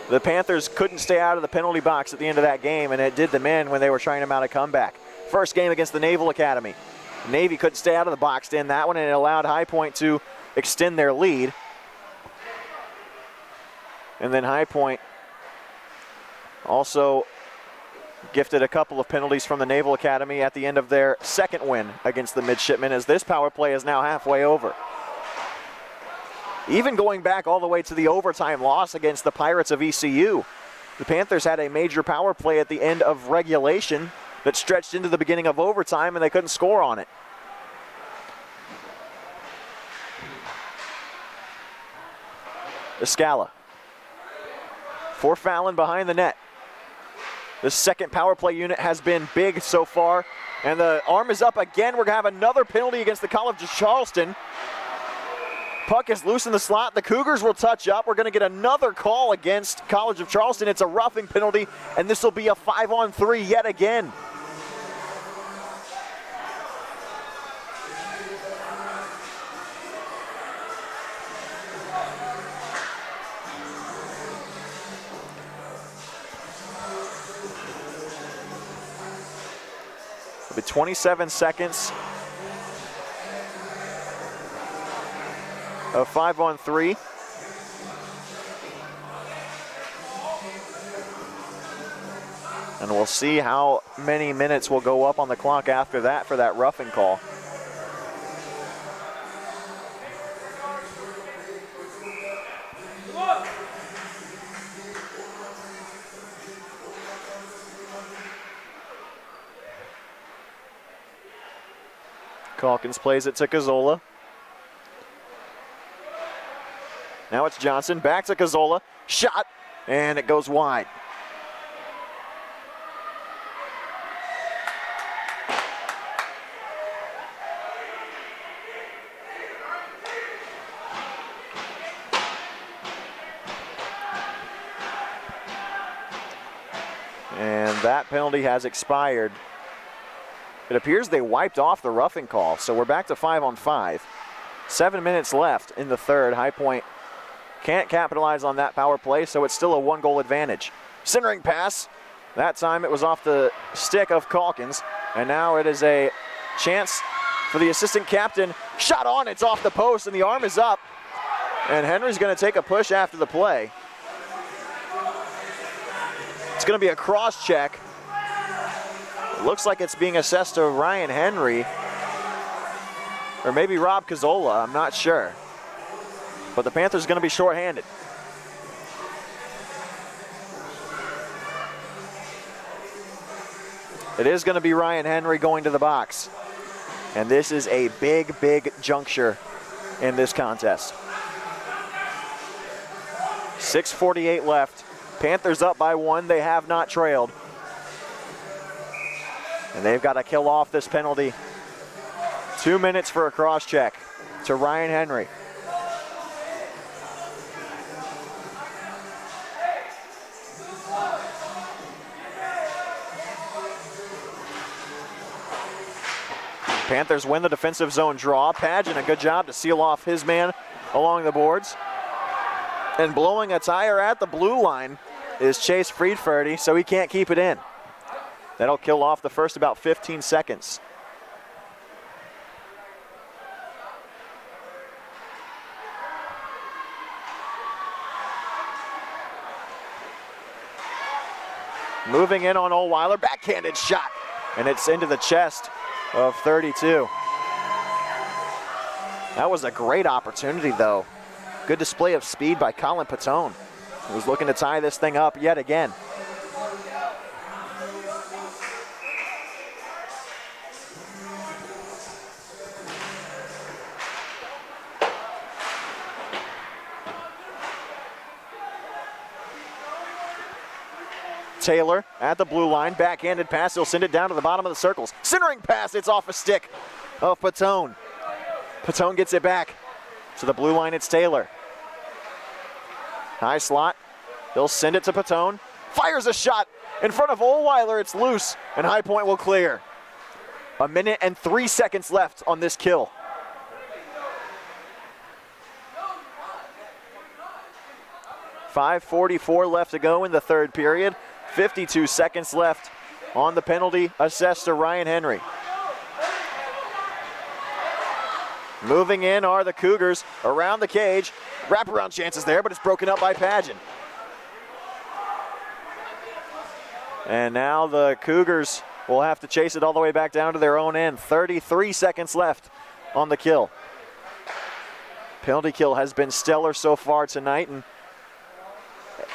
the Panthers couldn't stay out of the penalty box at the end of that game, and it did them in when they were trying to mount a comeback. First game against the Naval Academy, Navy couldn't stay out of the box in that one, and it allowed High Point to extend their lead. And then High Point also gifted a couple of penalties from the Naval Academy at the end of their second win against the Midshipmen, as this power play is now halfway over. Even going back all the way to the overtime loss against the Pirates of ECU, the Panthers had a major power play at the end of regulation that stretched into the beginning of overtime, and they couldn't score on it. Escala for Fallon behind the net. The second power play unit has been big so far, and the arm is up again. We're going to have another penalty against the College of Charleston. Puck is loose in the slot. The Cougars will touch up. We're going to get another call against College of Charleston. It's a roughing penalty, and this will be a 5-on-3 yet again. It'll be 27 seconds of 5-on-3. And we'll see how many minutes will go up on the clock after that for that roughing call. Calkins plays it to Cazzola. Now it's Johnson, back to Cazzola, shot, and it goes wide. And that penalty has expired. It appears they wiped off the roughing call, so we're back to 5-on-5. 7 minutes left in the third. High Point can't capitalize on that power play, so it's still a 1-goal advantage. Centering pass. That time it was off the stick of Calkins, and now it is a chance for the assistant captain. Shot on, it's off the post, and the arm is up. And Henry's going to take a push after the play. It's going to be a cross check. It looks like it's being assessed to Ryan Henry, or maybe Rob Cazzola, I'm not sure. But the Panthers are going to be shorthanded. It is going to be Ryan Henry going to the box. And this is a big, big juncture in this contest. 6:48 left. Panthers up by 1. They have not trailed. And they've got to kill off this penalty. 2 minutes for a cross check to Ryan Henry. Panthers win the defensive zone draw. Pageant, a good job to seal off his man along the boards. And blowing a tire at the blue line is Chase Friedferdy, so he can't keep it in. That'll kill off the first about 15 seconds. Moving in on Ohlweiler, backhanded shot, and it's into the chest of 32. That was a great opportunity, though. Good display of speed by Colin Patone, who was looking to tie this thing up yet again. Taylor at the blue line, backhanded pass, he'll send it down to the bottom of the circles. Centering pass, it's off a stick of Patone. Patone gets it back to the blue line, it's Taylor. High slot, he'll send it to Patone. Fires a shot in front of Ohlweiler, it's loose, and High Point will clear. 1 minute and 3 seconds left on this kill. .5:44 left to go in the third period. 52 seconds left on the penalty assessed to Ryan Henry. Moving in are the Cougars around the cage. Wraparound chances there, but it's broken up by Pageant. And now the Cougars will have to chase it all the way back down to their own end. 33 seconds left on the kill. Penalty kill has been stellar so far tonight, and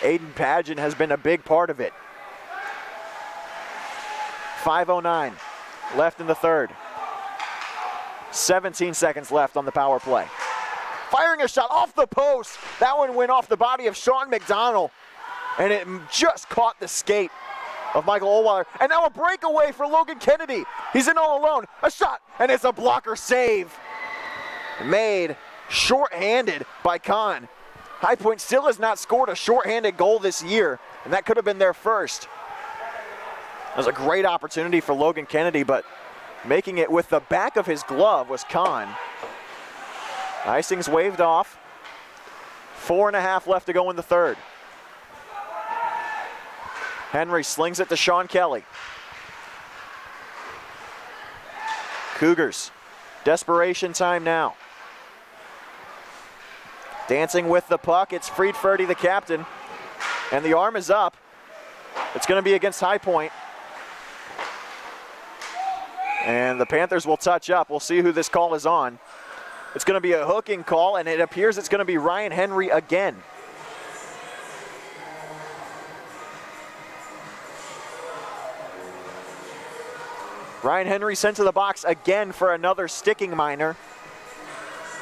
Aiden Pageant has been a big part of it. 5:09 left in the third. 17 seconds left on the power play. Firing a shot off the post. That one went off the body of Sean McDonald, and it just caught the skate of Michael Ohlweiler. And now a breakaway for Logan Kennedy. He's in all alone. A shot, and it's a blocker save. Made shorthanded by Kahn. High Point still has not scored a shorthanded goal this year, and that could have been their first. It was a great opportunity for Logan Kennedy, but making it with the back of his glove was Kahn. Icing's waved off. 4.5 left to go in the third. Henry slings it to Sean Kelly. Cougars, desperation time now. Dancing with the puck, it's Friedferdy, the captain, and the arm is up. It's going to be against High Point. And the Panthers will touch up. We'll see who this call is on. It's going to be a hooking call, and it appears it's going to be Ryan Henry again. Ryan Henry sent to the box again for another sticking minor.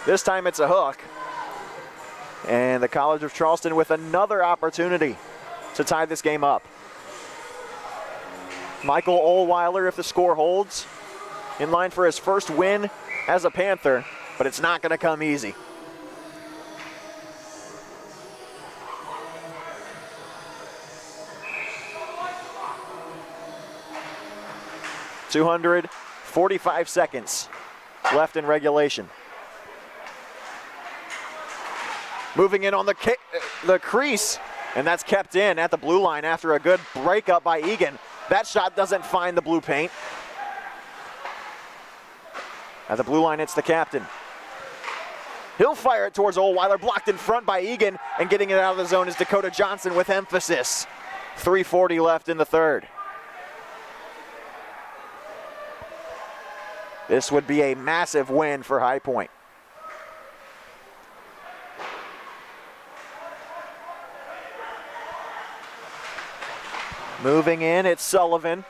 This time it's a hook. And the College of Charleston with another opportunity to tie this game up. Michael Ohlweiler, if the score holds, in line for his first win as a Panther, but it's not going to come easy. .245 seconds left in regulation. Moving in on the crease, and that's kept in at the blue line after a good breakup by Egan. That shot doesn't find the blue paint. At the blue line, it's the captain. He'll fire it towards Ohlweiler, blocked in front by Egan, and getting it out of the zone is Dakota Johnson with emphasis. 3:40 left in the third. This would be a massive win for High Point. Moving in, it's Sullivan.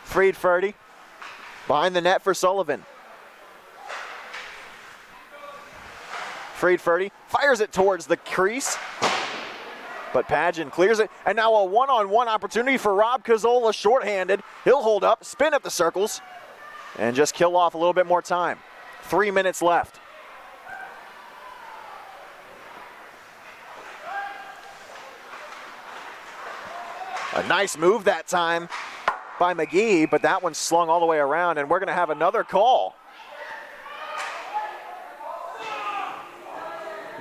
Friedferdy behind the net for Sullivan. Friedferdy fires it towards the crease, but Pageant clears it. And now a one-on-one opportunity for Rob Cazzola, shorthanded. He'll hold up, spin up the circles, and just kill off a little bit more time. 3 minutes left. A nice move that time by McGee, but that one slung all the way around, and we're going to have another call.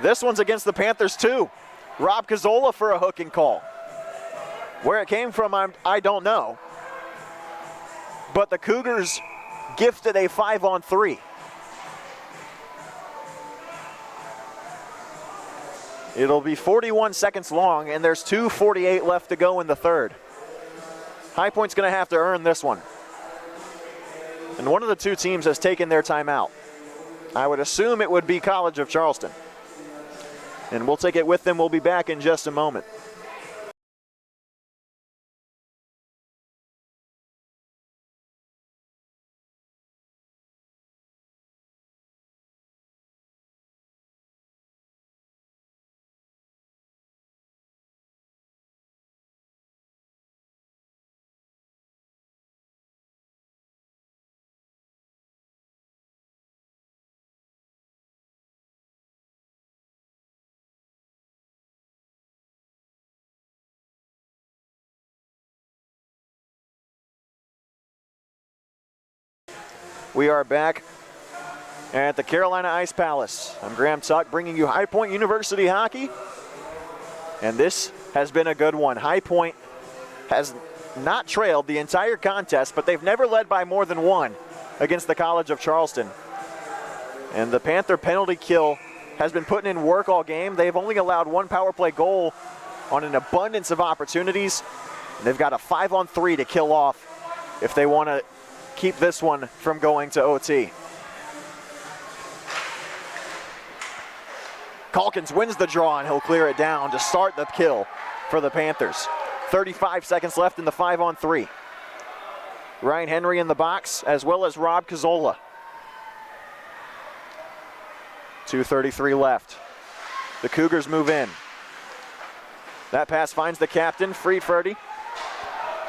This one's against the Panthers too. Rob Cazzola for a hooking call. Where it came from, I don't know. But the Cougars gifted a 5-on-3. It'll be 41 seconds long, and there's 2:48 left to go in the third. High Point's going to have to earn this one. And one of the two teams has taken their timeout. I would assume it would be College of Charleston. And we'll take it with them. We'll be back in just a moment. We are back at the Carolina Ice Palace. I'm Graham Tuck bringing you High Point University hockey. And this has been a good one. High Point has not trailed the entire contest, but they've never led by more than one against the College of Charleston. And the Panther penalty kill has been putting in work all game. They've only allowed one power play goal on an abundance of opportunities. And they've got a 5-on-3 to kill off if they want to keep this one from going to OT. Calkins wins the draw, and he'll clear it down to start the kill for the Panthers. 35 seconds left in the 5-on-3. Ryan Henry in the box, as well as Rob Cazzola. 2:33 left. The Cougars move in. That pass finds the captain, Friedferdy.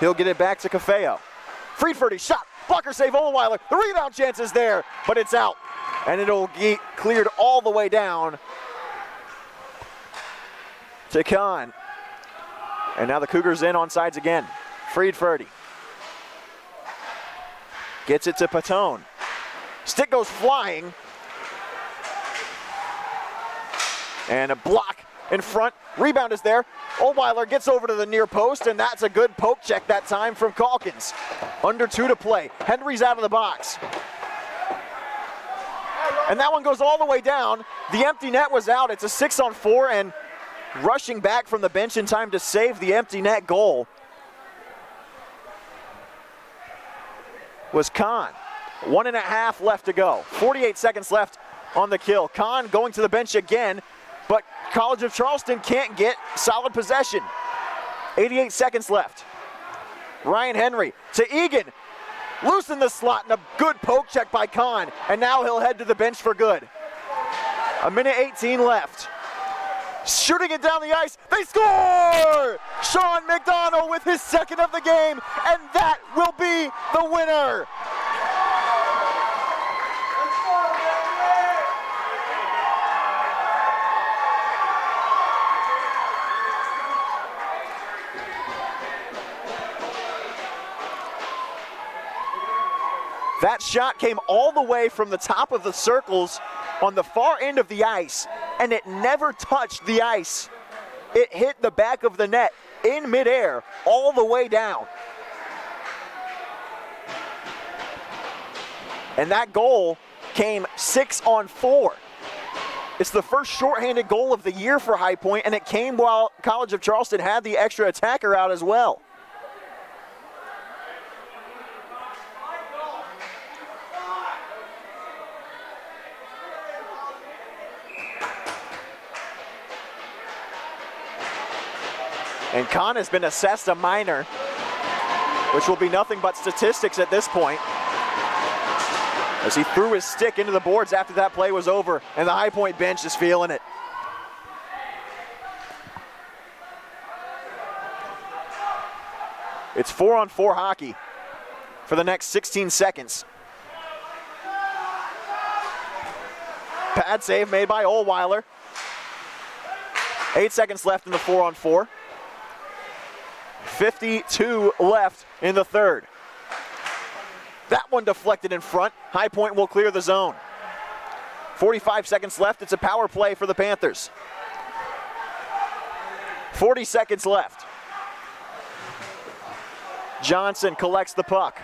He'll get it back to Cafeo. Friedferdy shot, blocker save Ohlweiler. The rebound chance is there, but it's out. And it'll get cleared all the way down to Kahn. And now the Cougars in on sides again. Friedferdy gets it to Patone. Stick goes flying. And a block in front. Rebound is there. Ohlweiler gets over to the near post, and that's a good poke check that time from Calkins. Under 2 to play. Henry's out of the box. And that one goes all the way down. The empty net was out. It's a 6-on-4, and rushing back from the bench in time to save the empty net goal was Kahn. 1.5 left to go. 48 seconds left on the kill. Kahn going to the bench again, but College of Charleston can't get solid possession. 88 seconds left. Ryan Henry to Egan. Loose in the slot, and a good poke check by Kahn, and now he'll head to the bench for good. 1:18 left. Shooting it down the ice, they score! Sean McDonald with his second of the game, and that will be the winner. That shot came all the way from the top of the circles on the far end of the ice, and it never touched the ice. It hit the back of the net in midair all the way down. And that goal came 6-on-4. It's the first shorthanded goal of the year for High Point, and it came while College of Charleston had the extra attacker out as well. And Kahn has been assessed a minor, which will be nothing but statistics at this point, as he threw his stick into the boards after that play was over, and the High Point bench is feeling it. It's 4-on-4 hockey for the next 16 seconds. Pad save made by Ohlweiler. 8 seconds left in the 4-on-4. 52 left in the third. That one deflected in front. High Point will clear the zone. 45 seconds left. It's a power play for the Panthers. 40 seconds left. Johnson collects the puck.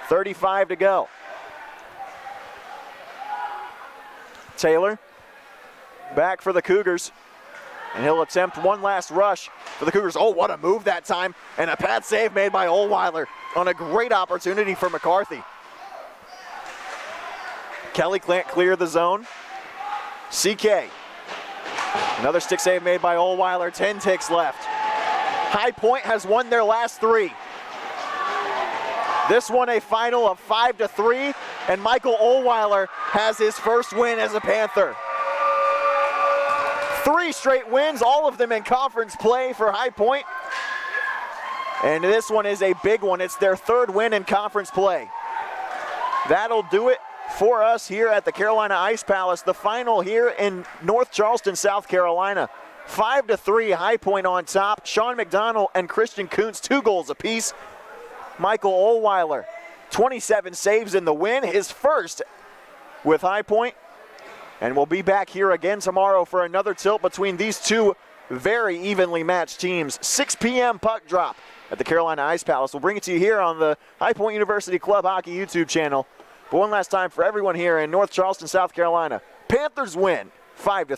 35 to go. Taylor back for the Cougars, and he'll attempt one last rush for the Cougars. Oh, what a move that time, and a pad save made by Ohlweiler on a great opportunity for McCarthy. Kelly can't clear the zone. CK. Another stick save made by Ohlweiler, 10 ticks left. High Point has won their last 3. This one a final of 5-3, and Michael Ohlweiler has his first win as a Panther. 3 straight wins, all of them in conference play for High Point. And this one is a big one. It's their 3rd win in conference play. That'll do it for us here at the Carolina Ice Palace. The final here in North Charleston, South Carolina. 5-3, High Point on top. Sean McDonald and Christian Koontz, 2 goals apiece. Michael Ohlweiler, 27 saves in the win, his first with High Point. And we'll be back here again tomorrow for another tilt between these two very evenly matched teams. 6 p.m. puck drop at the Carolina Ice Palace. We'll bring it to you here on the High Point University Club Hockey YouTube channel. But one last time for everyone here in North Charleston, South Carolina. Panthers win 5-3.